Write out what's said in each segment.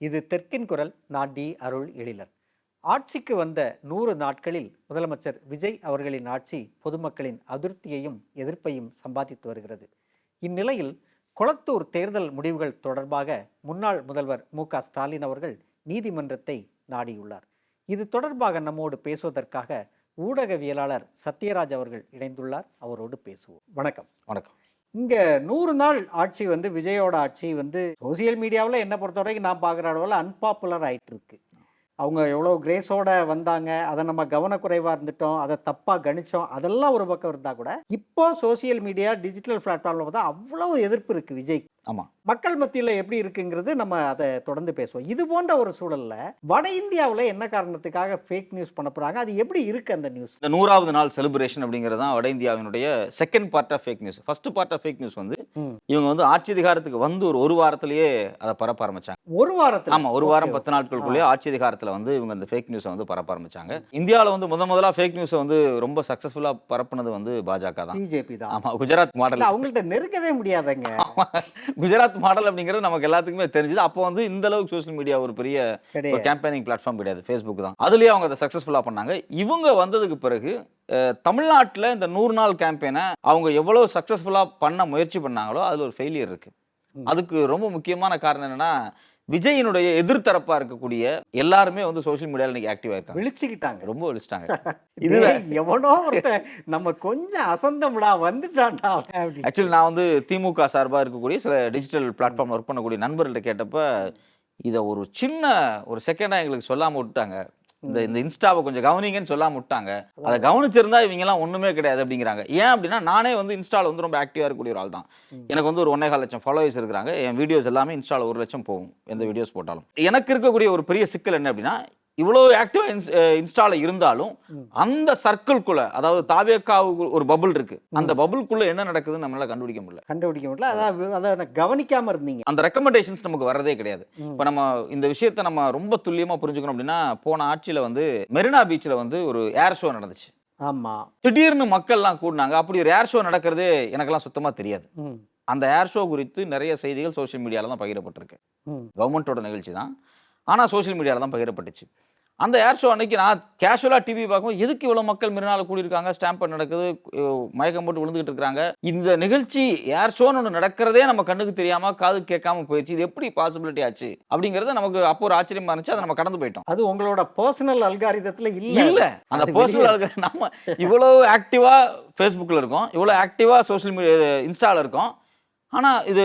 இது தெற்கின் குரல். நான் டி அருள் எழிலர். ஆட்சிக்கு வந்த 100 நாட்களில் முதலமைச்சர் விஜய் அவர்களின் ஆட்சி பொதுமக்களின் அதிருப்தியையும் எதிர்ப்பையும் சம்பாதித்து வருகிறது. இந்நிலையில் கொளத்தூர் தேர்தல் முடிவுகள் தொடர்பாக முன்னாள் முதல்வர் மு.க.ஸ்டாலின் அவர்கள் நீதிமன்றத்தை நாடியுள்ளார். இது தொடர்பாக நம்மோடு பேசுவதற்காக ஊடகவியலாளர் சத்யராஜ் அவர்கள் இணைந்துள்ளார். அவரோடு பேசுவோம். வணக்கம். வணக்கம். இங்க 100 நாள் ஆட்சி விஜயோட ஆட்சி சோசியல் மீடியாவில் என்ன பொறுத்த வரைக்கும் நான் பார்க்குற அளவில் அன்பாப்புலர் ஆயிட்டு இருக்கு. அவங்க எவ்வளோ கிரேஸோட வந்தாங்க, அதை நம்ம கவனக்குறைவாக இருந்துட்டோம், அதை தப்பாக கணிச்சோம், அதெல்லாம் ஒரு பக்கம் இருந்தால் கூட இப்போ சோசியல் மீடியா டிஜிட்டல் பிளாட்ஃபார்மில் பார்த்தா அவ்வளோ எதிர்ப்பு இருக்குது விஜய். ஆமாம், மக்கள் மத்தியில் எப்படி இருக்குங்கிறது நம்ம அதை தொடர்ந்து பேசுவோம். இது போன்ற ஒரு சூழல்ல வட இந்தியாவில் என்ன காரணத்துக்காக ஃபேக் நியூஸ் பண்ண போறாங்க, அது எப்படி இருக்கு அந்த நியூஸ்? இந்த 100வது நாள் செலிப்ரேஷன் அப்படிங்கிறது தான் வட இந்தியாவினுடைய second part of fake news. First part of fake news இவங்க ஆட்சி அதிகாரத்துக்கு ஒரு வாரத்திலேயே அதை பரப்ப ஆரம்பிச்சாங்க. ஒரு வாரத்தில்? ஆமா, ஒரு வாரம் 10 நாட்களுக்குள்ளேயே ஆட்சி அதிகாரத்தில் இவங்க அந்த ஃபேக் நியூஸை பரப்ப ஆரம்பிச்சாங்க. இந்தியாவில் முதலா ஃபேக் நியூஸை ரொம்ப சக்சஸ்ஃபுல்லா பரப்புனது பாஜக தான், பிஜேபி தான். ஆமா, குஜராத் மாடல். அவங்கள்ட்ட நெருக்கவே முடியாதுங்க. குஜராத் மாடல் அப்படிங்கிறது நமக்கு எல்லாத்துக்குமே தெரிஞ்சது. அப்போ இந்த அளவுக்கு சோசியல் மீடியா ஒரு பெரிய கேம்பெயினிங் பிளாட்ஃபார்ம் கிடையாது, ஃபேஸ்புக் தான். அதுலயே அவங்க அதை சக்சஸ்ஃபுல்லா பண்ணாங்க. இவங்க வந்ததுக்கு பிறகு தமிழ்நாட்டில் இந்த 100 நாள் கேம்பெயினை அவங்க எவ்வளவு சக்சஸ்ஃபுல்லா பண்ண முயற்சி பண்ணாங்களோ அதுல ஒரு ஃபெயிலியர் இருக்கு. அதுக்கு ரொம்ப முக்கியமான காரணம் என்னன்னா, விஜயினுடைய எதிர்த்தரப்பா இருக்கக்கூடிய எல்லாருமே சோசியல் மீடியால இன்னைக்கு ஆக்டிவா இருக்காங்க. விழிச்சுக்கிட்டாங்க, ரொம்ப விழிச்சிட்டாங்க. இதுல எவனோ நம்ம கொஞ்சம் அசந்தம்டா வந்துட்டான்டா. ஆக்சுவலி நான் திமுக சார்பா இருக்கக்கூடிய சில டிஜிட்டல் பிளாட்ஃபார்ம்ல ஒர்க் பண்ணக்கூடிய நண்பர்கள்ட்ட கேட்டப்ப இதை ஒரு சின்ன ஒரு செகண்டா எங்களுக்கு சொல்லாம விட்டாங்க. இந்த இன்ஸ்டாவை கொஞ்சம் கவனிங்கன்னு சொல்லாம விட்டாங்க. அதை கவனிச்சிருந்தா இவங்க எல்லாம் ஒண்ணுமே கிடையாது அப்படிங்கிறாங்க. ஏன் அப்படின்னா, நானே இன்ஸ்டால ரொம்ப ஆக்டிவா இருக்கக்கூடிய ஒரு ஆள் தான். எனக்கு ஒரு 1.25 லட்சம் ஃபாலோவர்ஸ் இருக்காங்க. என் வீடியோஸ் எல்லாமே இன்ஸ்டால 1 லட்சம் போகும், எந்த வீடியோஸ் போட்டாலும். எனக்கு இருக்கக்கூடிய ஒரு பெரிய சிக்கல் என்ன அப்படின்னா, இவ்வளவு ஆக்டிவா இன்ஸ்டால இருந்தாலும் அந்த சர்க்கிள்குள்ள, அதாவது தாவேக்காவுக்கு ஒரு பபுள் இருக்கு, அந்த பபுள்குள்ள என்ன நடக்குதுன்னு நம்மளால கண்டுபிடிக்க முடியல. அதாவது கவனிக்காம இருந்தீங்க. அந்த ரெக்கமெண்டேஷன்ஸ் நமக்கு வரதே கிடையாது. இப்ப நம்ம இந்த விஷயத்தை நம்ம ரொம்ப துல்லியமா புரிஞ்சுக்கணும் அப்படின்னா, போன ஆட்சியில மெரினா பீச்ல ஒரு ஏர் ஷோ நடந்துச்சு. ஆமா, திடீர்னு மக்கள்லாம் கூடினாங்க. அப்படி ஒரு ஏர் ஷோ நடக்கிறதே எனக்கெல்லாம் சுத்தமா தெரியாது. அந்த ஏர் ஷோ குறித்து நிறைய செய்திகள் சோசியல் மீடியால தான் பகிரப்பட்டிருக்கு. கவர்மெண்டோட நிகழ்ச்சி தான், ஆனா சோசியல் மீடியால தான் பகிரப்பட்டுச்சு. அந்த ஏர் ஷோ அன்னைக்கு நான் கேஷுவலா டிவி பார்க்கும்போது, எதுக்கு இவ்வளவு மக்கள் மெரினால கூடியிருக்காங்க, ஸ்டாம்ப் நடக்குது, மயக்கம் போட்டு விழுந்துகிட்டு இருக்காங்க, இந்த நிகழ்ச்சி ஏர் ஷோன்னு ஒன்று நடக்கிறதே நம்ம கண்ணுக்கு தெரியாம காது கேட்காம போயிடுச்சு, இது எப்படி பாசிபிலிட்டி ஆச்சு அப்படிங்கறது நமக்கு அப்போ ஒரு ஆச்சரியமா இருந்துச்சு. அதை நம்ம கடந்து போயிட்டோம். அது உங்களோட பர்சனல் அல்காரிதத்துல இல்ல. அந்த பர்சனல் அல்காரிதம், நம்ம இவ்வளவு ஆக்டிவா ஃபேஸ்புக்ல இருக்கோம், இவ்வளவு ஆக்டிவா சோசியல் மீடியா இன்ஸ்டால இருக்கோம், ஆனா இது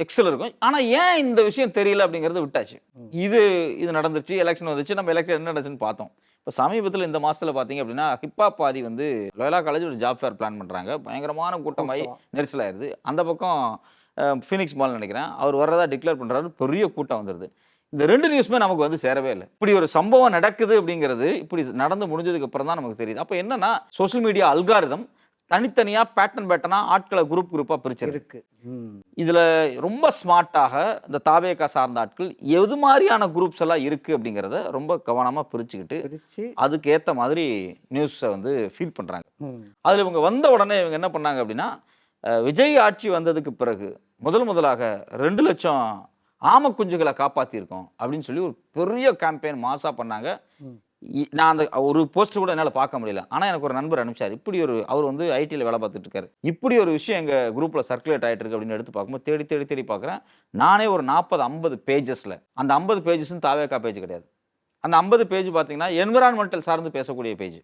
எக்ஸல் இருக்கும். ஆனா ஏன் இந்த விஷயம் தெரியல அப்படிங்கறது விட்டாச்சு. இது நடந்துருச்சு, எலெக்ஷன் வந்துச்சு, நம்ம எலெக்ஷன் என்ன நடந்துச்சுன்னு பார்த்தோம். இப்போ சமீபத்தில் இந்த மாசத்துல பாத்தீங்க அப்படின்னா, ஹிப்ஹாப் பாதி லோயலா காலேஜ் ஒரு ஜாப் ஃபேர் பிளான் பண்றாங்க. பயங்கரமான கூட்டமாயி நெரிசலாயிருது. அந்த பக்கம் ஃபினிக்ஸ் மால் நினைக்கிறேன், அவர் வர்றதா டிக்ளேர் பண்றாரு, பெரிய கூட்டம் வந்துருது. இந்த 2 நியூஸுமே நமக்கு சேரவே இல்லை. இப்படி ஒரு சம்பவம் நடக்குது அப்படிங்கிறது இப்படி நடந்து முடிஞ்சதுக்கு அப்புறம் தான் நமக்கு தெரியுது. அப்ப என்னன்னா, சோசியல் மீடியா அல்காரிதம் தனித்தனியா பேட்டர்னா ஆட்களை குரூப்பா பிரிச்சிருக்கு. இதுல ரொம்ப ஸ்மார்ட்டாக இந்த தாவேகா சார்ந்த ஆட்கள் எது மாதிரியான குரூப்ஸ் எல்லாம் இருக்கு அப்படிங்கறத ரொம்ப கவனமா பிரிச்சுக்கிட்டு அதுக்கு ஏத்த மாதிரி நியூஸை ஃபீட் பண்றாங்க. அதுல இவங்க வந்த உடனே இவங்க என்ன பண்ணாங்க அப்படின்னா, விஜய் ஆட்சி வந்ததுக்கு பிறகு முதலாக 2 லட்சம் ஆம குஞ்சுகளை காப்பாத்திருக்கோம் அப்படின்னு சொல்லி ஒரு பெரிய கேம்பெயின் மாசா பண்ணாங்க. நான் அந்த ஒரு போஸ்ட் கூட என்னால் பார்க்க முடியல. ஆனால் எனக்கு ஒரு நண்பர் அனுப்பிச்சார். இப்படி அவர் ஐடியில் வேலை பார்த்துட்டு இருக்காரு, இப்படி ஒரு விஷயம் எங்கள் குரூப்பில் சர்க்குலேட் ஆகிட்டு இருக்கு அப்படின்னு எடுத்து பார்க்கும்போது தேடி பார்க்குறேன். நானே ஒரு 40-50 பேஜஸில், அந்த 50 பேஜஸும் தாவேக்கா பேஜ் கிடையாது. அந்த 50 பேஜ் பார்த்தீங்கன்னா என்விரான்மெண்டல் சார்ந்து பேசக்கூடிய பேஜ்.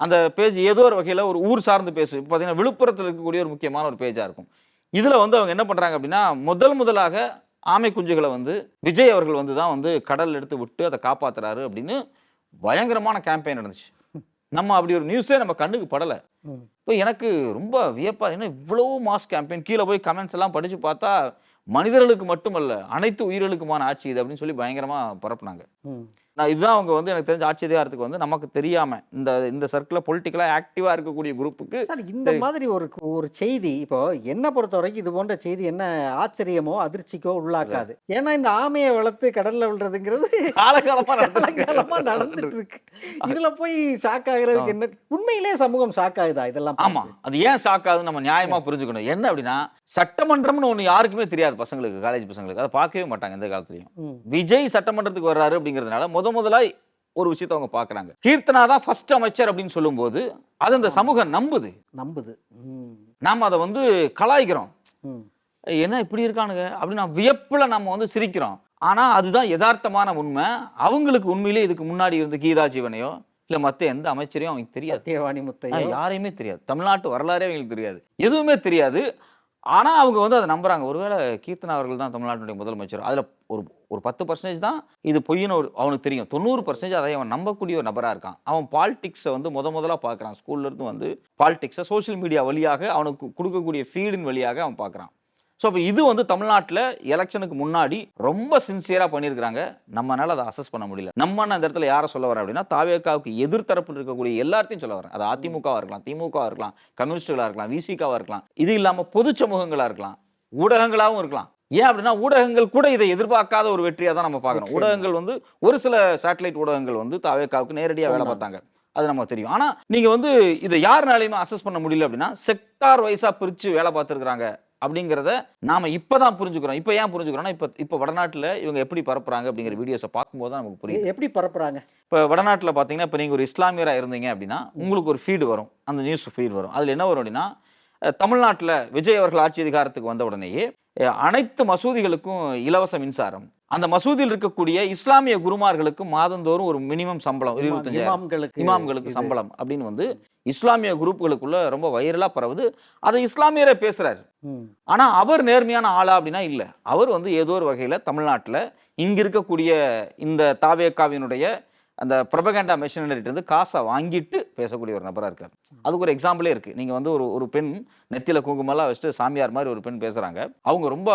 அந்த பேஜ் ஏதோ ஒரு வகையில் ஒரு ஊர் சார்ந்து பேசு, இப்போ பார்த்தீங்கன்னா விழுப்புரத்தில் இருக்கக்கூடிய ஒரு முக்கியமான ஒரு பேஜாக இருக்கும். இதில் அவங்க என்ன பண்ணுறாங்க அப்படின்னா, முதலாக ஆமை குஞ்சுகளை விஜய் அவர்கள் தான் கடல் எடுத்து விட்டு அதை காப்பாற்றுறாரு அப்படின்னு பயங்கரமான கேம்பெயின் நடந்துச்சு. நம்ம அப்படி ஒரு நியூஸே நம்ம கண்ணுக்கு படலை. இப்போ எனக்கு ரொம்ப வியப்பா, என்ன இவ்வளவு மாஸ் கேம்பெயின். கீழே போய் கமெண்ட்ஸ் எல்லாம் படிச்சு பார்த்தா, மனிதர்களுக்கு மட்டுமல்ல அனைத்து உயிர்களுக்குமான ஆட்சி இது அப்படின்னு சொல்லி பயங்கரமா பரப்புனாங்க. இதுதான் அவங்க வந்து எனக்கு தெரிஞ்ச ஆட்சி அதிகாரத்துக்கு வந்து நமக்கு தெரியாம இந்த சர்க்கிளில் பொலிட்டிக்கலா ஆக்டிவா இருக்கக்கூடிய குரூப்புக்கு சார் இந்த மாதிரி ஒரு ஒரு செய்தி இப்போ என்ன பொறுத்த வரைக்கும் இது போன்ற செய்தி என்ன ஆச்சரியமோ அதிர்ச்சிக்கோ உள்ளாக்காது. ஏன்னா இந்த ஆமையை வளர்த்து கடல்ல விழுறதுங்கிறது காலகாலமா காலகாலமா நடந்துட்டு இருக்கு. இதுல போய் ஷாக் ஆகுறதுக்கு என்ன உண்மையிலே சமூகம் ஷாக் ஆகுதா இதெல்லாம் ஆமா அது ஏன் ஷாக் ஆகுது நம்ம நியாயமா புரிஞ்சுக்கணும். என்ன அப்படின்னா சட்டமன்றம்னு ஒண்ணு யாருக்குமே தெரியாது பசங்களுக்கு, காலேஜ் பசங்களுக்கு அதை பார்க்கவே மாட்டாங்க எந்த காலத்துலயும். விஜய் சட்டமன்றத்துக்கு வர்றாரு அப்படிங்கிறதுனால முதல்ல ஒரு விஷயத்தை அவங்க பாக்குறாங்க. கீர்த்தனா தான் ஃபர்ஸ்ட் அமைச்சர் அப்படின்னு சொல்லும்போது அது அந்த சமூகம் நம்புது. நாம அதை வந்து கலாய்க்கிறோம், என்ன இப்படி இருக்கானுங்க அப்படின்னு வியப்புல நம்ம வந்து சிரிக்கிறோம். ஆனா அதுதான் யதார்த்தமான உண்மை. அவங்களுக்கு உண்மையிலே இதுக்கு முன்னாடி இருந்த கீதா ஜீவனையோ இல்ல மத்த எந்த அமைச்சரையும் அவங்களுக்கு தெரியாது, யாரையுமே தெரியாது, தமிழ்நாட்டு வரலாறே அவங்களுக்கு தெரியாது, எதுவுமே தெரியாது. ஆனா அவங்க வந்து அதை நம்புறாங்க. ஒருவேளை கீர்த்தனா அவர்கள் தான் தமிழ்நாட்டுடைய முதலமைச்சர். அதுல ஒரு 10% தான் இது பொய்ன்னு அவனுக்கு தெரியும். 90% அதை அவன் நம்பக்கூடிய ஒரு நபரா இருக்கான். அவன் பாலிடிக்ஸை வந்து முதலா பாக்குறான். ஸ்கூல்ல இருந்து வந்து பாலிடிக்ஸை சோசியல் மீடியா வழியாக அவனுக்கு கொடுக்கக்கூடிய ஃபீடின் வழியாக அவன் பாக்குறான். ஸோ அப்போ இது வந்து தமிழ்நாட்டில் எலெக்ஷனுக்கு முன்னாடி ரொம்ப சின்சியராக பண்ணியிருக்கிறாங்க. நம்மளால அதை அசஸ் பண்ண முடியல. நம்ம அந்த இடத்துல யாரை சொல்ல வரேன் அப்படின்னா தாவேகாவுக்கு எதிர்த்தரப்பு இருக்கக்கூடிய எல்லாத்தையும் சொல்ல வரேன். அது அதிமுகவாக இருக்கலாம், திமுகவாக இருக்கலாம், கம்யூனிஸ்டுகளாக இருக்கலாம், விசிகாவாக இருக்கலாம், இது இல்லாமல் பொது சமூகங்களாக இருக்கலாம், ஊடகங்களாகவும் இருக்கலாம். ஏன் அப்படின்னா ஊடகங்கள் கூட இதை எதிர்பார்க்காத ஒரு வெற்றியாக தான் நம்ம பார்க்குறோம். ஊடகங்கள் வந்து ஒரு சில சேட்டலைட் ஊடகங்கள் வந்து தாவேகாவுக்கு நேரடியாக வேலை பார்த்தாங்க, அது நமக்கு தெரியும். ஆனால் நீங்கள் வந்து இதை யாருனாலையுமே அசஸ் பண்ண முடியல அப்படின்னா செக்டார் வைஸாக பிரித்து வேலை பார்த்துருக்குறாங்க அப்படிங்கிறத நாம இப்பதான் புரிஞ்சுக்கிறோம். இப்போ ஏன் புரிஞ்சுக்கிறோம்னா இப்போ வடநாட்டில் இவங்க எப்படி பரப்புறாங்க அப்படிங்கிற வீடியோஸை பார்க்கும்போது தான் நமக்கு புரியுது எப்படி பரப்புறாங்க. இப்போ வடநாட்டில் பார்த்தீங்கன்னா இப்போ நீங்கள் ஒரு இஸ்லாமியராக இருந்தீங்க அப்படின்னா உங்களுக்கு ஒரு ஃபீடு வரும், அந்த நியூஸ் ஃபீடு வரும். அதில் என்ன வரும் அப்படின்னா தமிழ்நாட்டில் விஜய் அவர்கள் ஆட்சி அதிகாரத்துக்கு வந்த உடனேயே அனைத்து மசூதிகளுக்கும் இலவச மின்சாரம், அந்த மசூதியில் இருக்கக்கூடிய இஸ்லாமிய குருமார்களுக்கு மாதந்தோறும் ஒரு மினிமம் சம்பளம் 25,000 இமாம்களுக்கு சம்பளம் அப்படின்னு வந்து இஸ்லாமிய குரூப்புகளுக்குள்ள ரொம்ப வைரலா பரவுது. அதை இஸ்லாமியரே பேசுறாரு. ஆனா அவர் நேர்மையான ஆளா அப்படின்னா இல்ல. அவர் வந்து ஏதோ ஒரு வகையில தமிழ்நாட்டுல இங்க இருக்கக்கூடிய இந்த தாவேகாவினுடைய அந்த ப்ரொபகண்டா மெஷினரிட்டு இருந்து காசை வாங்கிட்டு பேசக்கூடிய ஒரு நபராக இருக்கார். அதுக்கு ஒரு எக்ஸாம்பிளே இருக்கு. நீங்க வந்து ஒரு பெண் நெத்தியில குங்குமெல்லாம் வச்சுட்டு சாமியார் மாதிரி ஒரு பெண் பேசுறாங்க. அவங்க ரொம்ப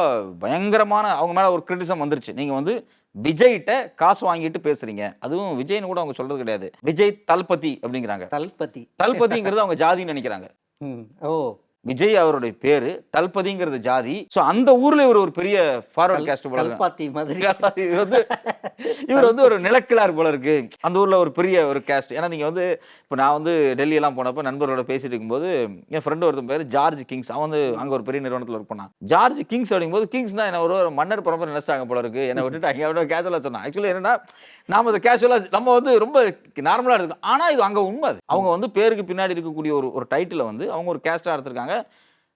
பயங்கரமான, அவங்க மேல ஒரு கிரிட்டிசம் வந்துருச்சு. நீங்க வந்து விஜய்கிட்ட காசு வாங்கிட்டு பேசுறீங்க, அதுவும் விஜய்னு கூட அவங்க சொல்றது கிடையாது, விஜய் தல்பதி அப்படிங்கிறாங்க. தல்பதிங்கிறது அவங்க ஜாதின்னு நினைக்கிறாங்க. விஜய் அவருடைய பேரு, தல்பதிங்கிறது ஜாதி. சோ அந்த ஊர்ல இவர் ஒரு பெரிய ஃபார்வர்ட் காஸ்ட் போல இருக்கு. இவர் வந்து ஒரு நிலக்கிழார் போல இருக்கு. அந்த ஊர்ல ஒரு பெரிய ஒரு காஸ்ட். ஏன்னா நீங்க வந்து இப்போ நான் வந்து டெல்லி எல்லாம் போனப்போ நண்பர்களோட பேசிட்டு இருக்கும்போது என் ஃப்ரெண்டு ஒருத்தன் பேர் ஜார்ஜ் கிங்ஸ். அவன் வந்து அங்க ஒரு பெரிய நிறுவனத்தில் ஒர்க் பண்ணான். ஜார்ஜ் கிங்ஸ் அப்படிங்கும்போது கிங்ஸ்னா என்ன ஒரு மன்னர் பரம்பரை நினைச்சிட்டாங்க போல இருக்கு. என்னை விட்டுட்டு அங்கே கேஷுவலா சொன்னான். ஆக்சுவலி என்னன்னா நாம அதை கேஷுவலா நம்ம வந்து ரொம்ப நார்மலா எடுத்துக்கணும். ஆனா இது அங்க உண்மை. அது அவங்க வந்து பேருக்கு பின்னாடி இருக்கக்கூடிய ஒரு டைட்டில் வந்து அவங்க ஒரு கேஸ்டா எடுத்திருக்காங்க.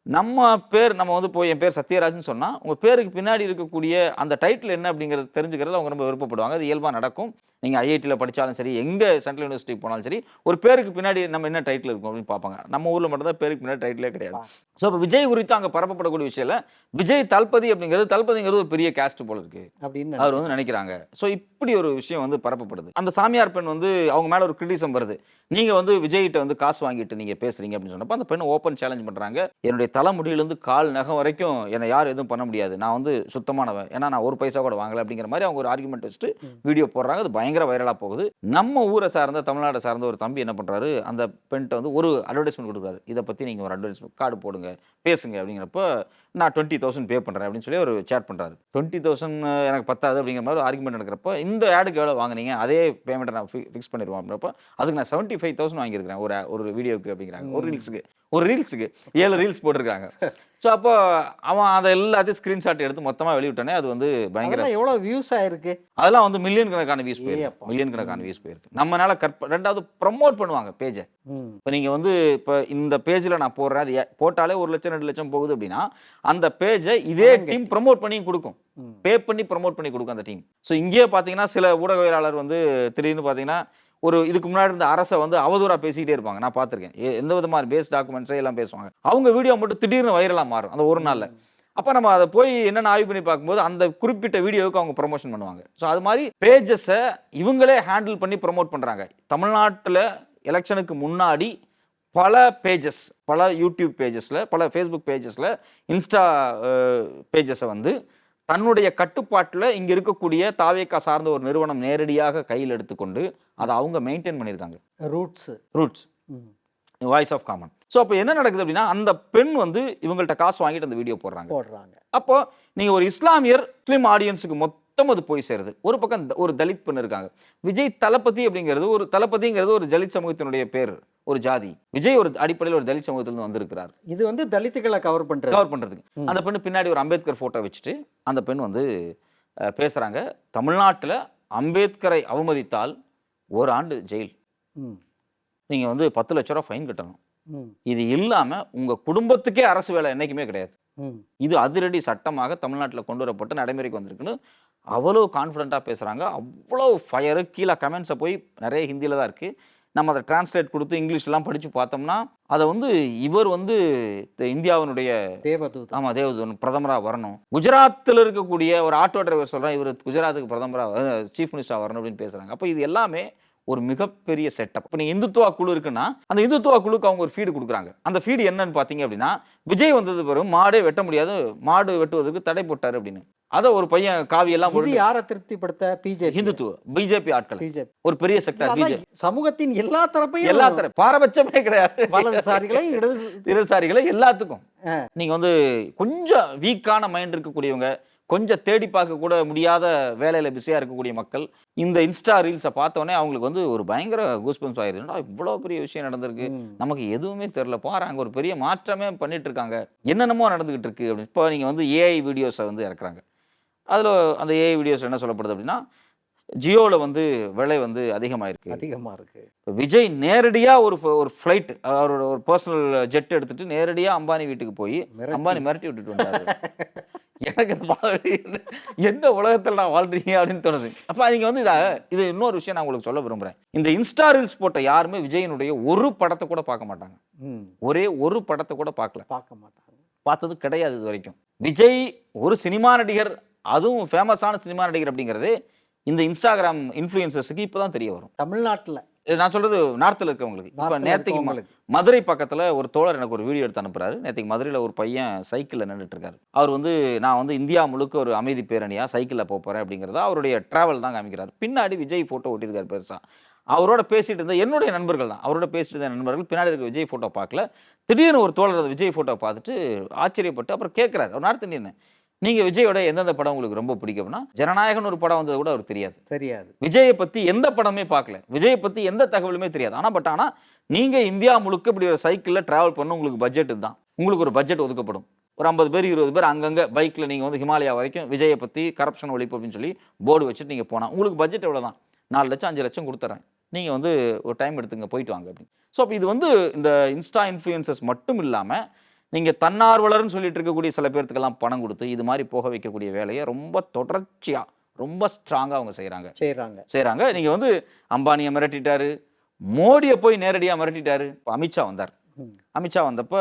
நம்ம பேர் நம்ம வந்து போய் என் பேர் சத்யராஜ்னு சொன்னா உங்க பேருக்கு பின்னாடி இருக்கக்கூடிய அந்த டைட்டில் என்ன அப்படிங்கிறது தெரிஞ்சுக்கிறது அவங்க ரொம்ப விருப்பப்படுவாங்க. அது இயல்பா நடக்கும். நீங்க ஐஐடியில் படிச்சாலும் சரி, எங்க சென்ட்ரல் யூனிவர்சிட்டி போனாலும் சரி, ஒரு பேருக்கு பின்னாடி நம்ம என்ன டைட்டில் இருக்கும் அப்படின்னு பார்ப்பாங்க. நம்ம ஊர்ல மட்டும் தான் பேருக்கு பின்னாடி டைட்டிலே கிடையாது. ஸோ இப்போ விஜய் குறித்து அங்கே பரப்பப்படக்கூடிய விஷயம் விஜய் தல்பதி தல்பதிங்கிறது ஒரு பெரிய கேஸ்ட் போல இருக்கு அப்படின்னு அவர் வந்து நினைக்கிறாங்க. ஸோ இப்படி ஒரு விஷயம் வந்து பரப்பப்படுது. அந்த சாமியார் பெண் வந்து அவங்க மேல ஒரு கிரிட்டிசம் வருது. நீங்க வந்து விஜய்கிட்ட வந்து காசு வாங்கிட்டு நீங்க பேசுறீங்க அப்படின்னு சொன்னப்போ அந்த பெண் ஓப்பன் சேலஞ்ச் பண்றாங்க. என்னுடைய தலைமுடியிலிருந்து கால் நகம் வரைக்கும் என்னை யாரும் எதுவும் பண்ண முடியாது, நான் வந்து சுத்தமானவன், ஏன்னா நான் ஒரு பைசா கூட வாங்கல அப்படிங்கிற மாதிரி அவங்க ஒரு ஆர்குமெண்ட் வச்சுட்டு வீடியோ போடுறாங்க. அது பயங்கர வைரலா போகுது. நம்ம ஊரை சார்ந்த தமிழ்நாட்டை சார்ந்த ஒரு தம்பி என்ன பண்றாரு, அந்த பெண்கிட்ட வந்து ஒரு அட்வர்டைஸ்மெண்ட் கொடுக்குறாரு. இதை பத்தி நீங்க ஒரு அட்வர்டைஸ்மெண்ட் கார்டு போடுங்க, பேசுங்க அப்படிங்கிறப்ப நான் 20,000 பே பண்றேன் அப்படின்னு சொல்லி ஒரு சேட் பண்றாரு. 20,000 எனக்கு பத்தாது அப்படிங்கிற மாதிரி ஒரு ஆர்குமெண்ட் நடக்கிறப்ப இந்த ஆடுக்கு எவ்வளவு வாங்குனீங்க, அதே பேமெண்ட்டை நான் ஃபிக்ஸ் பண்ணிடுவோம் அப்படின்றப்ப அதுக்கு நான் 75,000 வாங்கியிருக்கிறேன் ஒரு வீடியோக்கு அப்படிங்கிறாங்க. ஒரு ரீல்ஸுக்கு 7 ரீல்ஸ் போட்டிருக்காங்க. ஸோ அப்போ அவன் அதை எல்லாத்தையும் ஸ்கிரீன்ஷாட் எடுத்து மொத்தமாக வெளியிட்டானே. அது வந்து பயங்கர எவ்வளோ வியூஸ் ஆயிருக்கு. அதெல்லாம் வந்து மில்லியன் கணக்கான வியூஸ் போயிருக்கு. நம்மளால ரெண்டாவது ப்ரமோட் பண்ணுவாங்க பேஜை. இப்போ நீங்கள் வந்து இப்போ இந்த பேஜில் நான் போடுறேன், அது போட்டாலே 1 லட்சம் 2 லட்சம் போகுது அப்படின்னா அந்த பேஜை இதே டீம் ப்ரமோட் பண்ணி கொடுக்கும், பே பண்ணி ப்ரமோட் பண்ணி கொடுக்கும் அந்த டீம். ஸோ இங்கேயே பார்த்தீங்கன்னா சில ஊடகவியலாளர் வந்து திடீர்னு பார்த்தீங்கன்னா ஒரு இதுக்கு முன்னாடி இருந்த அரசை வந்து அவதூறா பேசிக்கிட்டே இருப்பாங்க. நான் பார்த்துருக்கேன். எந்த விதமான பேஸ் டாக்குமெண்ட்ஸை எல்லாம் பேசுவாங்க. அவங்க வீடியோ மட்டும் திடீர்னு வைரலாக மாறும் அந்த ஒரு நாளில். அப்போ நம்ம அதை போய் என்னென்ன ஆய்வு பண்ணி பார்க்கும்போது அந்த குறிப்பிட்ட வீடியோவுக்கு அவங்க ப்ரமோஷன் பண்ணுவாங்க. ஸோ அது மாதிரி பேஜஸை இவங்களே ஹேண்டில் பண்ணி ப்ரமோட் பண்ணுறாங்க. தமிழ்நாட்டில் எலெக்ஷனுக்கு முன்னாடி பல பேஜஸ், பல யூடியூப் பேஜஸில், பல ஃபேஸ்புக் பேஜஸில், இன்ஸ்டா பேஜஸை வந்து தன்னுடைய கட்டுப்பாட்டுல இங்க இருக்கக்கூடிய தாவேகா சார்ந்த ஒரு நிறுவனம் நேரடியாக கையில் எடுத்துக்கொண்டு அதை அவங்க மெயின்டைன் பண்ணியிருக்காங்க. Roots. Roots, voice of common. So அப்போ என்ன நடக்குது அப்படின்னா, அந்த பெண் வந்து இவங்கள்ட்ட காசு வாங்கிட்டு அந்த வீடியோ போடுறாங்க. அப்போ நீங்க ஒரு முஸ்லீம் ஆடியன்ஸுக்கு மொத்தம் அது போய் சேருது. ஒரு பக்கம் ஒரு தலித் பெண் இருக்காங்க. விஜய் தளபதி அப்படிங்கிறது ஒரு தலித் சமூகத்தினுடைய பேர், ஒரு ஜாதி. விஜய் ஒரு அடிப்படையில் ஒரு தலித் சமூகத்திலிருந்து வந்திருக்கிறார். இது வந்து தலித்துகளை கவர் பண்றதுக்கு. அந்த பெண்ணு பின்னாடி ஒரு அம்பேத்கர் போட்டோ வச்சுட்டு அந்த பெண் வந்து பேசுறாங்க. தமிழ்நாட்டில் அம்பேத்கரை அவமதித்தால் 1 ஆண்டு ஜெயில், நீங்க வந்து 10 லட்ச ரூபா ஃபைன் கட்டணும். இது இல்லாம உங்க குடும்பத்துக்கே அரசு வேலை என்னைக்குமே கிடையாது. இது அதிரடி சட்டமாக தமிழ்நாட்டில் கொண்டு வரப்பட்டு நடைமுறைக்கு வந்திருக்குன்னு அவ்வளவு கான்ஃபிடென்ட்டா பேசுறாங்க. அவ்வளவு ஃபயரு. கீழே கமெண்ட்ஸை போய் நிறைய ஹிந்தியில தான் இருக்கு. நம்ம அதை டிரான்ஸ்லேட் கொடுத்து இங்கிலீஷ்லாம் படிச்சு பார்த்தோம்னா அதை வந்து இவர் வந்து இந்தியாவினுடைய தேவதூதன். ஆமா, தேவதூதன், பிரதமராக வரணும். குஜராத்தில் இருக்கக்கூடிய ஒரு ஆட்டோ டிரைவர் சொல்றான், இவர் குஜராத்துக்கு பிரதமராக சீஃப் மினிஸ்டராக வரணும் அப்படின்னு பேசுறாங்க. அப்போ இது எல்லாமே ஒரு மிகப்பெரிய செட்டப். இப்போ நீங்கள் இந்துத்துவா குழு இருக்குன்னா அந்த இந்துத்துவா குழுக்கு அவங்க ஒரு ஃபீடு கொடுக்குறாங்க. அந்த ஃபீடு என்னன்னு பார்த்தீங்க அப்படின்னா, விஜய் வந்தது பிறகு மாடே வெட்ட முடியாது, மாடு வெட்டுவதற்கு தடை போட்டார் அப்படின்னு. அதை ஒரு பையன் காவியெல்லாம் யாரை திருப்திப்படுத்த? பிஜேபி, ஹிந்துத்துவ பிஜேபி ஆட்கள், ஒரு பெரிய செக்டர் பிஜேபி. சமூகத்தின் எல்லா தரப்பையும் பாரபட்சமே கிடையாது. வலதுசாரிகளை இடதுசாரிகளை எல்லாத்துக்கும். நீங்க வந்து கொஞ்சம் வீக்கான மைண்ட் இருக்கக்கூடியவங்க, கொஞ்சம் தேடி பார்க்க கூட முடியாத வேலையில பிஸியா இருக்கக்கூடிய மக்கள் இந்த இன்ஸ்டா ரீல்ஸை பார்த்தோன்னே அவங்களுக்கு வந்து ஒரு பயங்கர கூஸ்பம்ஸ் ஆயிருதுன்னா, இவ்வளோ பெரிய விஷயம் நடந்திருக்கு, நமக்கு எதுவுமே தெரியல, பாரு அங்கே ஒரு பெரிய மாற்றமே பண்ணிட்டு இருக்காங்க, என்னென்னமோ நடந்துகிட்டு இருக்கு அப்படின்னு. இப்போ நீங்க வந்து ஏஐ வீடியோஸை வந்து இறக்குறாங்க. அதில் அந்த ஏஐ வீடியோஸ் என்ன சொல்லப்படுது அப்படின்னா, ஜியோவில் வந்து விலை வந்து அதிகமாக இருக்கு. விஜய் நேரடியாக ஒரு ஃப்ளைட், அவரோட ஒரு பர்சனல் ஜெட் எடுத்துட்டு நேரடியாக அம்பானி வீட்டுக்கு போய் அம்பானி மிரட்டி விட்டுட்டு வந்தாரு. எனக்கு எந்த உலகத்தில் நான் வாழ்றீங்க அப்படின்னு தோணுது. அப்போ நீங்கள் வந்து இது இன்னொரு விஷயம் நான் உங்களுக்கு சொல்ல விரும்புகிறேன். இந்த இன்ஸ்டா ரீல்ஸ் போட்ட யாருமே விஜயனுடைய ஒரு படத்தை கூட பார்க்க மாட்டாங்க. ஒரே ஒரு படத்தை கூட பார்க்க மாட்டாங்க, பார்த்தது கிடையாது இது வரைக்கும். விஜய் ஒரு சினிமா நடிகர், அதுவும் ஃபேமஸான சினிமா நடிகர் அப்படிங்கிறது இந்த இன்ஸ்டாகிராம் இன்ஃப்ளூயன்சர்ஸுக்கு இப்போதான் தெரிய வரும். தமிழ்நாட்டில் நான் சொல்றது நார்த்தில் இருக்கவங்களுக்கு. இப்போ நேற்றுக்கு மதுரை பக்கத்தில் ஒரு தோழர் எனக்கு ஒரு வீடியோ எடுத்து அனுப்புறாரு. நேற்றுக்கு மதுரையில் ஒரு பையன் சைக்கிளில் நின்றுட்டு இருக்காரு. அவர் வந்து நான் வந்து இந்தியா முழுக்க ஒரு அமைதி பேரணியாக சைக்கிளில் போகிறேன் அப்படிங்கிறத அவருடைய டிராவல் தான் காமிக்கிறார். பின்னாடி விஜய் ஃபோட்டோ ஒட்டியிருக்காரு பெருசாக. அவரோட பேசிட்டு இருந்த என்னுடைய நண்பர்கள் தான், அவரோட பேசிட்டு இருந்த நண்பர்கள் பின்னாடி இருக்க விஜய் ஃபோட்டோ பார்க்கல. திடீர்னு ஒரு தோழர் விஜய் ஃபோட்டோ பார்த்துட்டு ஆச்சரியப்பட்டு அப்புறம் கேட்குறாரு, ஒரு நார்த் இந்தியன், நீங்க விஜயோட எந்தெந்த படம் உங்களுக்கு ரொம்ப பிடிக்கும்னா, ஜனநாயகன் ஒரு படம் வந்தது கூட அவர் தெரியாது. விஜயை பத்தி எந்த படமே பார்க்கல, விஜயை பத்தி எந்த தகவலுமே தெரியாது. ஆனா நீங்க இந்தியா முழுக்க இப்படி ஒரு சைக்கிள்ல டிராவல் பண்ண உங்களுக்கு பட்ஜெட் தான், உங்களுக்கு ஒரு பட்ஜெட் ஒதுக்கப்படும். ஒரு 50 பேர் 20 பேர் அங்கங்க பைக்ல நீங்க வந்து ஹிமாலயா வரைக்கும் விஜயை பத்தி கரப்ஷன் ஒழிப்பு அப்படின்னு சொல்லி போர்டு வச்சுட்டு நீங்க போனா உங்களுக்கு பட்ஜெட் எவ்வளவுதான், 4 லட்சம் 5 லட்சம் கொடுத்துறேன், நீங்க வந்து ஒரு டைம் எடுத்துங்க போயிட்டு வாங்க அப்படின்னு. ஸோ அப்போ இது வந்து இந்த இன்ஸ்டா இன்ஃப்ளூயன்சஸ் மட்டும் இல்லாம நீங்கள் தன்னார்வலர்னு சொல்லிட்டு இருக்கக்கூடிய சில பேர்த்துக்கெல்லாம் பணம் கொடுத்து இது மாதிரி போக வைக்கக்கூடிய வேலையை ரொம்ப தொடர்ச்சியாக ரொம்ப ஸ்ட்ராங்காக அவங்க செய்கிறாங்க. நீங்கள் வந்து அம்பானியை மிரட்டிட்டாரு, மோடியை போய் நேரடியாக மிரட்டிட்டாரு. இப்போ அமித்ஷா வந்தார். அமித்ஷா வந்தப்போ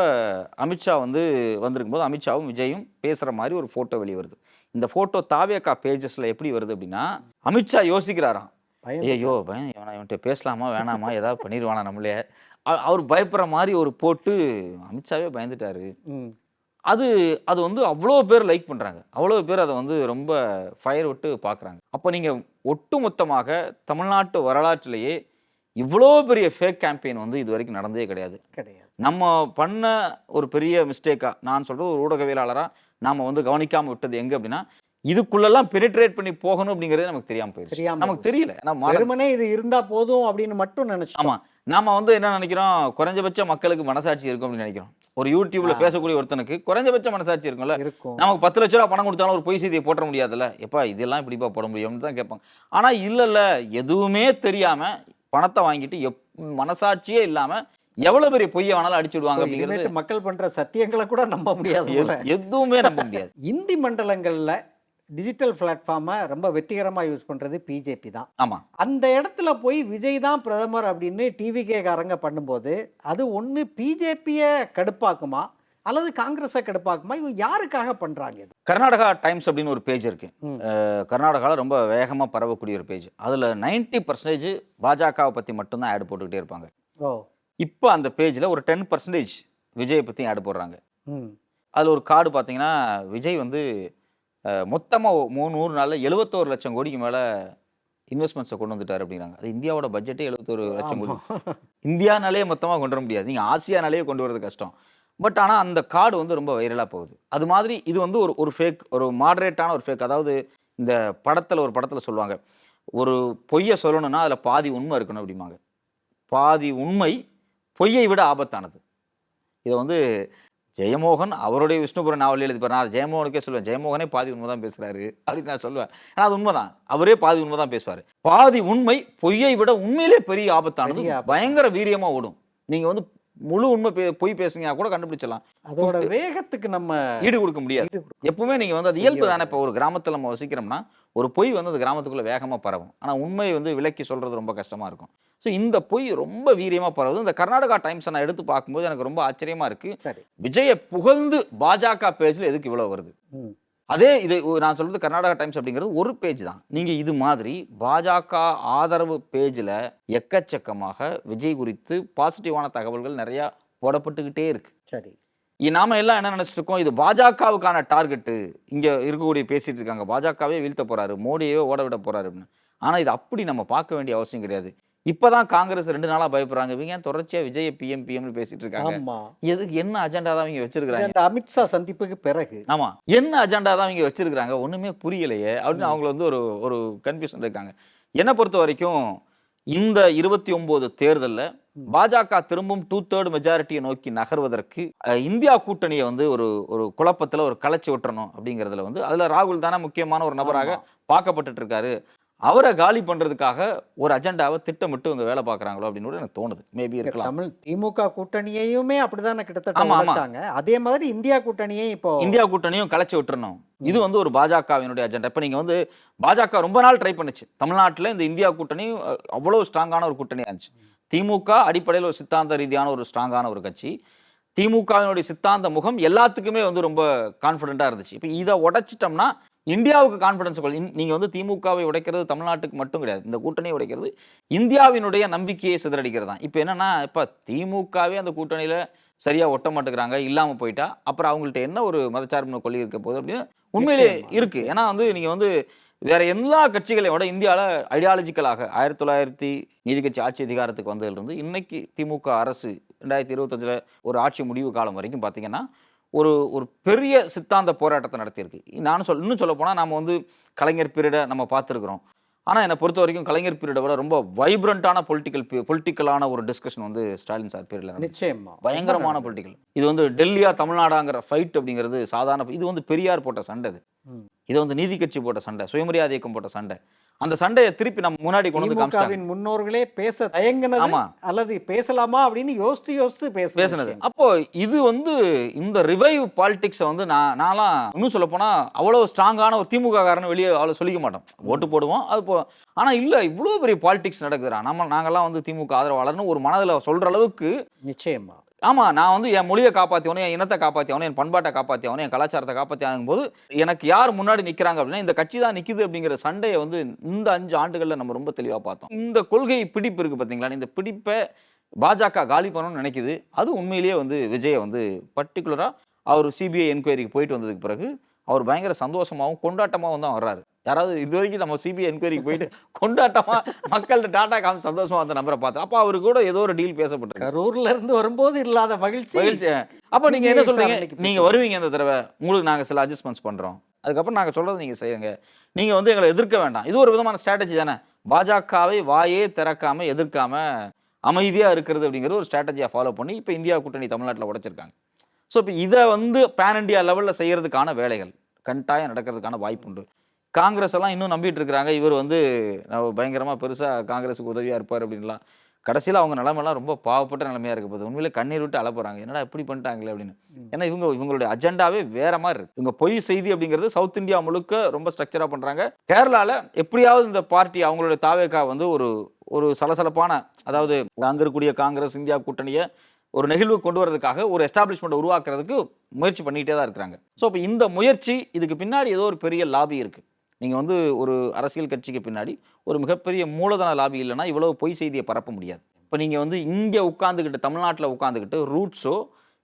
அமித்ஷா வந்து வந்திருக்கும்போது அமித்ஷாவும் விஜயும் பேசுகிற மாதிரி ஒரு ஃபோட்டோ வெளியே வருது. இந்த ஃபோட்டோ தாவேகா பேஜஸில் எப்படி வருது அப்படின்னா, அமித்ஷா யோசிக்கிறாராம், ஐயோ பயம், இவன்கிட்ட பேசலாமா வேணாமா, ஏதாவது பண்ணிடுவானா நம்மளே, அவர் பயப்படுற மாதிரி ஒரு போட்டு அமித்ஷாவே பயந்துட்டாரு. அது வந்து அவ்வளோ பேர் லைக் பண்ணுறாங்க, அவ்வளோ பேர் அதை வந்து ரொம்ப ஃபயர் விட்டு பார்க்குறாங்க. அப்போ நீங்கள் ஒட்டுமொத்தமாக தமிழ்நாட்டு வரலாற்றிலேயே இவ்வளோ பெரிய ஃபேக் கேம்பெயின் வந்து இது வரைக்கும் நடந்தே கிடையாது. நம்ம பண்ண ஒரு பெரிய மிஸ்டேக்காக நான் சொல்கிறது, ஒரு ஊடகவியலாளராக நாம் வந்து கவனிக்காமல் விட்டது எங்கே அப்படின்னா, இதுக்குள்ளெல்லாம் பெனிட்ரேட் பண்ணி போகணும் அப்படிங்கிறதே நமக்கு தெரியாமல் போயிடுச்சு. நமக்கு தெரியல, வெறுமனே இது இருந்தா போதும் அப்படின்னு மட்டும் நினைச்சோம். ஆமா, நாம வந்து என்ன நினைக்கிறோம், குறைஞ்சபட்ச மக்களுக்கு மனசாட்சி இருக்கும் அப்படின்னு நினைக்கிறோம். ஒரு யூடியூப்ல பேசக்கூடிய ஒருத்தனுக்கு குறைஞ்சபட்ச மனசாட்சி இருக்கும்ல, நமக்கு 10 லட்ச ரூபா பணம் கொடுத்தாலும் ஒரு பொய் செய்தியை போட முடியாதுல்ல, எப்பா இதெல்லாம் இப்படிப்பா போட முடியும்னு தான் கேட்பாங்க. ஆனா இல்ல, எதுவுமே தெரியாம பணத்தை வாங்கிட்டு மனசாட்சியே இல்லாம எவ்வளவு பெரிய பொய்யை வேணாலும் அடிச்சுடுவாங்க அப்படிங்கிறது மக்கள் பண்ற சத்தியங்களை கூட நம்ப முடியாது, எதுவுமே நம்ப முடியாது. இந்தி மண்டலங்கள்ல டிஜிட்டல் பிளாட்ஃபார்மை ரொம்ப வெற்றிகரமாக யூஸ் பண்ணுறது பிஜேபி தான். ஆமாம், அந்த இடத்துல போய் விஜய் தான் பிரதமர் அப்படின்னு டிவிகேக்காரங்க பண்ணும்போது அது ஒன்று பிஜேபியை கடுப்பாக்குமா அல்லது காங்கிரஸை கடுப்பாக்குமா? இவங்க யாருக்காக பண்ணுறாங்க? கர்நாடகா டைம்ஸ் அப்படின்னு ஒரு பேஜ் இருக்கு, கர்நாடகாவில் ரொம்ப வேகமாக பரவக்கூடிய ஒரு பேஜ். அதில் 90% பாஜகவை பற்றி மட்டும்தான் ஆட் போட்டுக்கிட்டே இருப்பாங்க. இப்போ அந்த பேஜில் ஒரு 10% விஜயை பற்றி ஆட் போடுறாங்க. அதில் ஒரு கார்டு பார்த்தீங்கன்னா, விஜய் வந்து மொத்தமாக 300 நாளில் 71 லட்சம் கோடிக்கு மேலே இன்வெஸ்ட்மெண்ட்ஸை கொண்டு வந்துட்டார் அப்படிங்கிறாங்க. அது இந்தியாவோட பட்ஜெட்டே 71 லட்சம் கோடி. இந்தியானாலே மொத்தமாக கொண்டு வர முடியாது, நீங்கள் ஆசியானாலே கொண்டு வரது கஷ்டம். பட் ஆனால் அந்த கார்டு வந்து ரொம்ப வைரலாக போகுது. அது மாதிரி இது வந்து ஒரு ஃபேக், ஒரு மாடரேட்டான ஒரு ஃபேக். அதாவது இந்த ஒரு படத்தில் சொல்லுவாங்க, ஒரு பொய்யை சொல்லணும்னா அதில் பாதி உண்மை இருக்கணும் அப்படிம்பாங்க. பாதி உண்மை பொய்யை விட ஆபத்தானது. இதை வந்து ஜெயமோகன் அவருடைய விஷ்ணுபுரம் நாவல் எழுதிப்பார். நான் ஜெயமோகனுக்கே சொல்லுவேன், ஜெயமோகனே பாதி உண்மை தான் பேசுறாரு அப்படின்னு நான் சொல்லுவேன். ஆனால் அது உண்மைதான், அவரே பாதி உண்மை தான் பேசுவார். பாதி உண்மை பொய்யை விட உண்மையிலே பெரிய ஆபத்தானது, பயங்கர வீரியமா ஓடும். நீங்க வந்து முழு உண்மை பொய் பேசுனீங்கன்னா கூட கண்டுபிடிச்சலாம். அதோட வேகத்துக்கு நம்ம ஈடு கொடுக்க முடியாது. எப்பவுமே நீங்க வந்து அது இயல்பு தானே. இப்போ ஒரு கிராமத்தில் நம்ம வசிக்கிறோம்னா ஒரு பொய் வந்து அந்த கிராமத்துக்குள்ள வேகமா பரவும். ஆனா உண்மையை வந்து விலக்கி சொல்றது ரொம்ப கஷ்டமா இருக்கும். ஸோ இந்த பொய் ரொம்ப வீரியமா பரவுது. இந்த கர்நாடகா டைம்ஸ் நான் எடுத்து பார்க்கும்போது எனக்கு ரொம்ப ஆச்சரியமா இருக்கு. விஜயை புகழ்ந்து பாஜக பேஜ்ல எதுக்கு இவ்வளவு வருது? அதே இது நான் சொல்றது கர்நாடகா டைம்ஸ் அப்படிங்கிறது ஒரு பேஜ் தான். நீங்க இது மாதிரி பாஜக ஆதரவு பேஜ்ல எக்கச்சக்கமாக விஜய் குறித்து பாசிட்டிவான தகவல்கள் நிறைய போடப்பட்டுக்கிட்டே இருக்கு. சரி, நாம எல்லாம் என்ன நினைச்சிட்டு இருக்கோம், இது பாஜகவுக்கான டார்கெட்டு, இங்க இருக்கக்கூடிய பேசிட்டு இருக்காங்க, பாஜகவே வீழ்த்த போறாரு, மோடியவே ஓட விட போறாரு அப்படின்னு. ஆனா இது அப்படி நம்ம பார்க்க வேண்டிய அவசியம் கிடையாது. இப்பதான் காங்கிரஸ் 2 நாளா பயப்படுறாங்க. இவங்க ஏன் தொடர்ச்சியா விஜய் பிஎம் பேசிட்டு இருக்காங்க? எதுக்கு, என்ன அஜெண்டா தான் இவங்க வச்சிருக்காங்க? அமித்ஷா சந்திப்புக்கு பிறகு ஆமா, என்ன அஜெண்டா தான் இவங்க வச்சிருக்காங்க ஒண்ணுமே புரியலையே அப்படின்னு அவங்க வந்து ஒரு கன்ஃபியூஷன் இருக்காங்க. என்னை பொறுத்த வரைக்கும் இந்த 29 தேர்தலில் பாஜக திரும்பவும் 2/3 மெஜாரிட்டியை நோக்கி நகர்வதற்கு இந்தியா கூட்டணியை வந்து ஒரு குழப்பத்துல ஒரு கலைச்சி விட்டுறணும் அப்படிங்கிறதுல வந்து அதுல ராகுல் தானே முக்கியமான ஒரு நபராக பார்க்கப்பட்டு இருக்காரு. அவரை காலி பண்றதுக்காக ஒரு அஜெண்டாவை திட்டமிட்டு இவங்க வேலை பார்க்கறாங்களோ அப்படின்னு எனக்கு தோணுது. மேபி இருக்கலாம். தமிழ் திமுக கூட்டணியையுமே அப்படிதான் கிட்டத்தட்ட வச்சாங்க. அதே மாதிரி இந்தியா கூட்டணியும் இப்போ இந்தியா கூட்டணியும் கலைச்சு விட்டுறணும். இது வந்து ஒரு பாஜகவினுடைய அஜெண்டா. இப்ப நீங்க வந்து பாஜக ரொம்ப நாள் ட்ரை பண்ணுச்சு. தமிழ்நாட்டில் இந்த இந்தியா கூட்டணி அவ்வளவு ஸ்ட்ராங்கான ஒரு கூட்டணியா இருந்துச்சு. திமுக அடிப்படையில் ஒரு சித்தாந்த ரீதியான ஒரு ஸ்ட்ராங்கான ஒரு கட்சி. திமுகவினுடைய சித்தாந்த முகம் எல்லாத்துக்குமே வந்து ரொம்ப கான்ஃபிடென்ட்டா இருந்துச்சு. இப்போ இதை உடைச்சிட்டோம்னா இந்தியாவுக்கு கான்ஃபிடன்ஸ். நீங்க வந்து திமுகவை உடைக்கிறது தமிழ்நாட்டுக்கு மட்டும் கிடையாது, இந்த கூட்டணியை உடைக்கிறது இந்தியாவினுடைய நம்பிக்கையை சிதறடிக்கிறது தான். இப்போ என்னன்னா, இப்போ திமுகவே அந்த கூட்டணியில சரியா ஒட்ட மாட்டேங்கிறாங்க, இல்லாம போயிட்டா அப்புறம் அவங்கள்ட்ட என்ன ஒரு மதச்சார்பு கொள்கை இருக்க போகுது அப்படின்னு உண்மையிலே இருக்கு. ஏன்னா வந்து நீங்க வந்து வேற எல்லா கட்சிகளையும் விட இந்தியாவில் ஐடியாலஜிக்கலாக 1900 நீதி கட்சி ஆட்சி அதிகாரத்துக்கு வந்ததிலிருந்து இன்னைக்கு திமுக அரசு 2025 ஒரு ஆட்சி முடிவு காலம் வரைக்கும் பார்த்தீங்கன்னா ஒரு பெரிய சித்தாந்த போராட்டத்தை நடத்தியிருக்கு. இன்னும் சொல்ல போனால் நாம் வந்து கலைஞர் பீரியடை நம்ம பார்த்துருக்குறோம். ஆனால் என்னை பொறுத்த வரைக்கும் கலைஞர் பீரியடை விட ரொம்ப வைப்ரண்டான பொலிட்டிக்கலான ஒரு டிஸ்கஷன் வந்து ஸ்டாலின் சார் பீரியட்ல நிச்சயமா பயங்கரமான பொலிட்டிக்கல். இது வந்து டெல்லியா தமிழ்நாடாங்கிற ஃபைட் அப்படிங்கிறது சாதாரண, இது வந்து பெரியார் போட்ட சண்டை, இது வந்து நீதி கட்சி போட்ட சண்டை, சுயமரியாதை இயக்கம் போட்ட சண்டை. அந்த சண்டையை திருப்பி நம்ம முன்னாடி கொண்டு வந்து காமிச்சாங்க. முன்னோர்களே பேச தயங்கினது அல்லது பேசலாமா அப்படின்னு யோசித்து பேசினது. அப்போ இது வந்து இந்த ரிவைவ் பாலிடிக்ஸை வந்து நான்லாம் இன்னும் சொல்ல போனா அவ்வளவு ஸ்ட்ராங்கான ஒரு திமுக காரன்னு வெளியே அவ்வளவு சொல்லிக்க மாட்டோம். ஓட்டு போடுவோம் அது ஆனா இல்ல இவ்வளவு பெரிய பாலிடிக்ஸ் நடக்குதுடா, நாங்கெல்லாம் வந்து திமுக ஆதரவாளர்னு ஒரு மனதில் சொல்ற அளவுக்கு. நிச்சயமா ஆமா, நான் வந்து என் மொழியை காப்பாற்றியவனும், என் இனத்தை காப்பாற்றியவனும், என் பண்பாட்டை காப்பாற்றியவனும், என் கலாச்சாரத்தை காப்பாற்றியாகும் போது எனக்கு யார் முன்னாடி நிற்கிறாங்க அப்படின்னா இந்த கட்சி தான் நிற்குது அப்படிங்கிற சண்டையை வந்து இந்த 5 ஆண்டுகளில் நம்ம ரொம்ப தெளிவாக பார்த்தோம். இந்த கொள்கை பிடிப்பு இருக்கு பார்த்தீங்களா, இந்த பிடிப்பை பாஜக காலி பண்ணணும்னு நினைக்குது. அது உண்மையிலேயே வந்து விஜயை வந்து பர்டிகுலராக அவர் சிபிஐ என்கொயரிக்கு போயிட்டு வந்ததுக்கு பிறகு அவர் பயங்கர சந்தோஷமாகவும் கொண்டாட்டமாகவும் தான் வர்றாரு. யாராவது இது வரைக்கும் நம்ம சிபிஐ என்கொயரிக்கு போயிட்டு கொண்டாட்டமா மக்கள்கிட்ட டாட்டா காமி சந்தோஷமா அந்த நம்பரை பார்த்தோம். அப்போ அவரு கூட ஏதோ ஒரு டீல் பேசப்பட்டிருக்கு. கரூர்ல இருந்து வரும்போது இல்லாத மகிழ்ச்சி. அப்போ நீங்க என்ன சொல்றீங்க, நீங்க வருவீங்க இந்த தடவை, உங்களுக்கு நாங்க சில அட்ஜஸ்ட்மெண்ட்ஸ் பண்றோம், அதுக்கப்புறம் நாங்க சொல்றது நீங்க செய்யுங்க, நீங்க வந்து எங்களை எதிர்க்க வேண்டாம். இது ஒரு விதமான ஸ்ட்ராட்டஜி தானே. பாஜகவை வாயே திறக்காம எதிர்க்காம அமைதியா இருக்கிறது அப்படிங்கிறது ஒரு ஸ்ட்ராட்டஜியா ஃபாலோ பண்ணி இப்போ இந்தியா கூட்டணி தமிழ்நாட்டில் உடைச்சிருக்காங்க. ஸோ இப்போ இதை வந்து பேன் இண்டியா லெவலில் செய்யறதுக்கான வேலைகள் கட்டாயம் நடக்கிறதுக்கான வாய்ப்பு உண்டு. காங்கிரஸ் எல்லாம் இன்னும் நம்பிட்டு இருக்கிறாங்க, இவர் வந்து பயங்கரமா பெருசா காங்கிரஸுக்கு உதவியா இருப்பார் அப்படின்லாம். கடைசியில் அவங்க நிலைமைலாம் ரொம்ப பாவப்பட்ட நிலைமையா இருக்க போகுது. உண்மையிலே கண்ணீர் விட்டு அழப்போறாங்க, என்னடா இப்படி பண்ணிட்டாங்களே அப்படின்னு. ஏன்னா இவங்களுடைய அஜெண்டாவே வேற மாதிரி இருக்கு. இவங்க பொய் செய்தி அப்படிங்கிறது சவுத் இந்தியா முழுக்க ரொம்ப ஸ்ட்ரக்சரா பண்றாங்க. கேரளால எப்படியாவது இந்த பார்ட்டி அவங்களுடைய தாவேகா வந்து ஒரு சலசலப்பான, அதாவது அங்க இருக்கக்கூடிய காங்கிரஸ் இந்தியா கூட்டணியை ஒரு நெகிழ்வு கொண்டு வரதுக்காக ஒரு எஸ்டாப்ளிஷ்மெண்ட் உருவாக்குறதுக்கு முயற்சி பண்ணிகிட்டே தான் இருக்கிறாங்க. ஸோ இப்போ இந்த முயற்சி, இதுக்கு பின்னாடி ஏதோ ஒரு பெரிய லாபி இருக்குது. நீங்கள் வந்து ஒரு அரசியல் கட்சிக்கு பின்னாடி ஒரு மிகப்பெரிய மூலதன லாபி இல்லைன்னா இவ்வளவு பொய் செய்தியை பரப்ப முடியாது. இப்போ நீங்கள் வந்து இங்கே உட்காந்துக்கிட்டு தமிழ்நாட்டில் உட்காந்துக்கிட்டு ரூட்ஸோ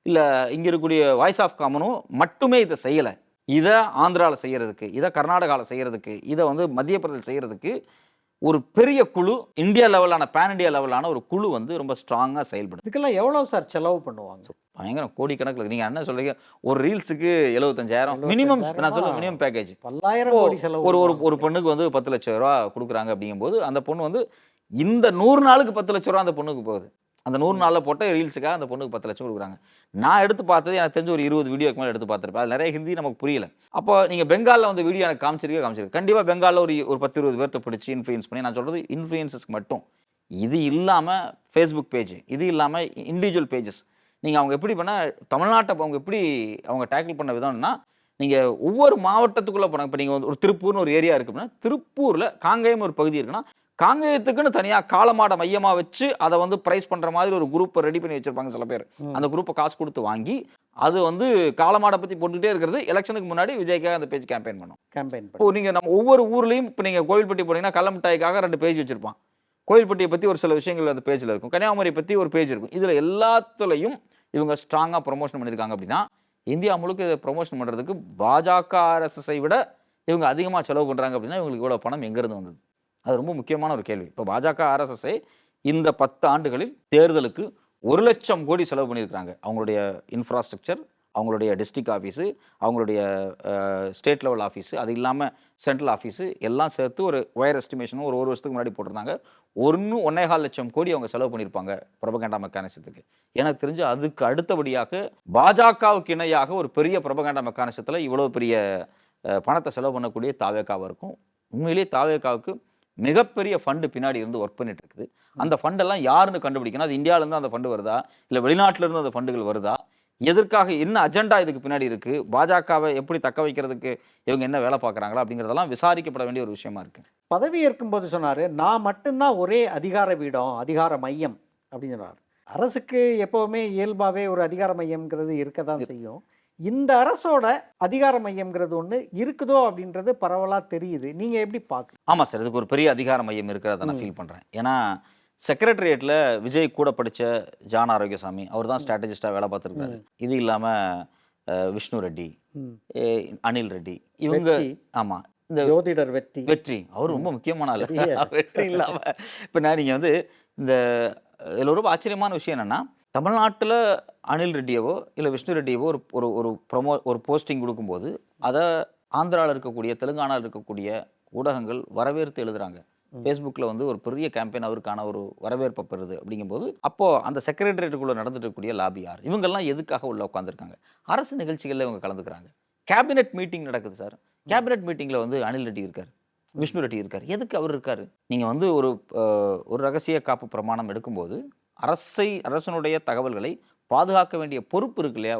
இல்லை இங்கே இருக்கக்கூடிய வாய்ஸ் ஆஃப் காமனோ மட்டுமே இதை செய்யலை. இதை ஆந்திராவில் செய்யறதுக்கு, இதை கர்நாடகாவில் செய்யறதுக்கு, இதை வந்து மத்திய பிரதேசம் செய்யறதுக்கு ஒரு பெரிய குழு, இந்தியா லெவலான பேன் இந்தியா லெவலான ஒரு குழு வந்து ரொம்ப ஸ்ட்ராங்காக செயல்படுது. இதுக்கெல்லாம் எவ்வளவு சார் செலவு பண்ணுவாங்க? பயங்கரம் கோடிக்கணக்கில். நீங்கள் என்ன சொல்றீங்க, ஒரு ரீல்ஸுக்கு 75,000 மினிமம். நான் சொல்லுவேன் மினிமம் பேக்கேஜ். பல்லாயிரம் கோடி செலவு. ஒரு பொண்ணுக்கு வந்து 10 லட்சம் ரூபா கொடுக்குறாங்க அப்படிங்கும்போது அந்த பொண்ணு வந்து இந்த 100 நாளுக்கு 10 லட்ச ரூபா அந்த பொண்ணுக்கு போகுது. அந்த 100 நாளில் போட்ட ரீல்ஸுக்காக அந்த பொண்ணுக்கு 10 லட்சம் கொடுக்குறாங்க. நான் எடுத்து பார்த்தது எனக்கு தெரிஞ்ச ஒரு 20 வீடியோக்கு மேலே எடுத்து பார்த்துருப்பேன். அது நிறைய ஹிந்தி நமக்கு புரியல. அப்போ நீங்கள் பெங்காலில் வந்து வீடியோ எனக்கு காமிச்சிருக்கு. கண்டிப்பாக பெங்காலில் ஒரு 10-20 பேர்த்த பிடிச்சி இன்ஃப்ளூயன்ஸ் பண்ணி, நான் சொல்கிறது இன்ஃப்ளூயன்ஸஸ்க்கு மட்டும். இது இல்லாமல் ஃபேஸ்புக் பேஜ், இது இல்லாமல் இண்டிவிஜுவல் பேஜஸ், நீங்கள் அவங்க எப்படி பண்ணால் தமிழ்நாட்டை அவங்க எப்படி அவங்க டேக்கிள் பண்ண விதம்னா, நீங்கள் ஒவ்வொரு மாவட்டத்துக்குள்ளே போனாங்க. இப்போ நீங்கள் வந்து ஒரு திருப்பூர்னு ஒரு ஏரியா இருக்குது அப்படின்னா, திருப்பூரில் காங்கேயம் ஒரு பகுதி இருக்குன்னா, காங்கேயத்துக்குன்னு தனியாக காலமாட மையமாக வச்சு அதை வந்து ப்ரைஸ் பண்ணுற மாதிரி ஒரு குரூப்பை ரெடி பண்ணி வச்சுருப்பாங்க சில பேர். அந்த குரூப்பை காசு கொடுத்து வாங்கி அது வந்து காலமாடை பற்றி போட்டுக்கிட்டே இருக்கிறது. எலெக்ஷனுக்கு முன்னாடி விஜய்க்காக அந்த பேஜ் கேம்பெயின் பண்ணும். இப்போ நீங்கள் நம்ம ஒவ்வொரு ஊர்லேயும் இப்போ நீங்கள் கோவில்பட்டி போனீங்கன்னா கள்ளமிட்டாய்க்காக 2 பேஜ் வச்சுருப்பான். கோவில்பட்டியை பற்றி ஒரு சில விஷயங்கள் அந்த பேஜில் இருக்கும். கன்னியாகுமரி பற்றி ஒரு பேஜ் இருக்கும். இதில் எல்லாத்துலேயும் இவங்க ஸ்ட்ராங்காக ப்ரொமோஷன் பண்ணியிருக்காங்க. அப்படின்னா இந்தியா முழுக்க இதை ப்ரொமோஷன் பண்ணுறதுக்கு பாஜக RSSஐ விட இவங்க அதிகமாக செலவு பண்ணுறாங்க. அப்படின்னா இவங்களுக்கு இவ்வளோ பணம் எங்கேருந்து வந்தது? அது ரொம்ப முக்கியமான ஒரு கேள்வி. இப்போ பாஜக RSSஐ இந்த 10 ஆண்டுகளில் தேர்தலுக்கு 1 லட்சம் கோடி செலவு பண்ணியிருக்காங்க. அவங்களுடைய இன்ஃப்ராஸ்ட்ரக்சர், அவங்களுடைய டிஸ்ட்ரிக்ட் ஆஃபீஸு, அவங்களுடைய ஸ்டேட் லெவல் ஆஃபீஸு, அது இல்லாமல் சென்ட்ரல் ஆஃபீஸு எல்லாம் சேர்த்து ஒரு ஒயர் எஸ்டிமேஷனும் ஒரு வருஷத்துக்கு முன்னாடி போட்டிருந்தாங்க. 1.25 லட்சம் கோடி அவங்க செலவு பண்ணியிருப்பாங்க ப்ரொபகண்டா மெக்கானிசத்துக்கு. எனக்கு தெரிஞ்சு அதுக்கு அடுத்தபடியாக பாஜகவுக்கு இணையாக ஒரு பெரிய ப்ரொபகண்டா மெக்கானிசத்தில் இவ்வளோ பெரிய பணத்தை செலவு பண்ணக்கூடிய தாவேகாவாக இருக்கும். உண்மையிலேயே தாவேகாவுக்கு மிகப்பெரிய ஃபண்டு பின்னாடி இருந்து ஒர்க் பண்ணிட்டு இருக்குது. அந்த ஃபண்டெல்லாம் யாருன்னு கண்டுபிடிக்கணும். அது இந்தியாவிலேருந்து அந்த ஃபண்டு வருதா, இல்லை வெளிநாட்டிலேருந்து அந்த ஃபண்டுகள் வருதா, எதற்காக, என்ன அஜெண்டா இதுக்கு பின்னாடி இருக்குது, பாஜகவை எப்படி தக்க வைக்கிறதுக்கு இவங்க என்ன வேலை பார்க்குறாங்களா அப்படிங்கிறதெல்லாம் விசாரிக்கப்பட வேண்டிய ஒரு விஷயமா இருக்குது. பதவி ஏற்கும்போது சொன்னார், நான் மட்டும்தான் ஒரே அதிகார பீடம், அதிகார மையம் அப்படின்னு சொன்னார். அரசுக்கு எப்போவுமே இயல்பாகவே ஒரு அதிகார மையம்ங்கிறது இருக்க தான் செய்யும். இந்த அரசோட அதிகார மையம்ங்கிறது ஒன்று இருக்குதோ அப்படின்றது பரவலாக தெரியுது. நீங்கள் எப்படி பார்க்குறீங்க? ஆமாம் சார், இதுக்கு ஒரு பெரிய அதிகார மையம் இருக்கிறத நான் ஃபீல் பண்ணுறேன். ஏன்னா செக்ரட்டரியேட்டில் விஜய் கூட படித்த ஜான் ஆரோக்கியசாமி அவர் தான் ஸ்ட்ராட்டஜிஸ்டாக வேலை பார்த்துருக்காரு. இது இல்லாமல் விஷ்ணு ரெட்டி, அனில் ரெட்டி, இவங்க. ஆமாம், இந்த ஜோதிடர் வெற்றி அவர் ரொம்ப முக்கியமான ஆள். வெற்றி இல்லாமல் இப்போ நீங்கள் வந்து இந்த இதில் ரொம்ப ஆச்சரியமான விஷயம் என்னென்னா, தமிழ்நாட்டில் அனில் ரெட்டியவோ இல்லை விஷ்ணு ரெட்டியவோ ஒரு போஸ்டிங் கொடுக்கும்போது அதை ஆந்திராவில் இருக்கக்கூடிய, தெலுங்கானாவில் இருக்கக்கூடிய ஊடகங்கள் வரவேற்று எழுதுறாங்க. ஃபேஸ்புக்கில் வந்து ஒரு பெரிய கேம்பெயின் அவருக்கான ஒரு வரவேற்பை பெறுது. அப்படிங்கும்போது அப்போது அந்த செக்ரட்டரியேட்டுக்குள்ளே நடந்துட்டு இருக்கக்கூடிய லாபி யார், இவங்கெல்லாம் எதுக்காக உள்ள உட்காந்துருக்காங்க? அரசு நிகழ்ச்சிகளில் இவங்க கலந்துக்கிறாங்க. கேபினெட் மீட்டிங் நடக்குது சார். கேபினெட் மீட்டிங்கில் வந்து அனில் ரெட்டி இருக்கார், விஷ்ணு ரெட்டி இருக்கார். எதுக்கு அவர் இருக்கார்? நீங்கள் வந்து ஒரு ரகசிய காப்பு பிரமாணம் எடுக்கும்போது அரசனுடைய தகவல்களை பாதுகாக்க வேண்டிய பொறுப்பு இருக்கு இல்லையா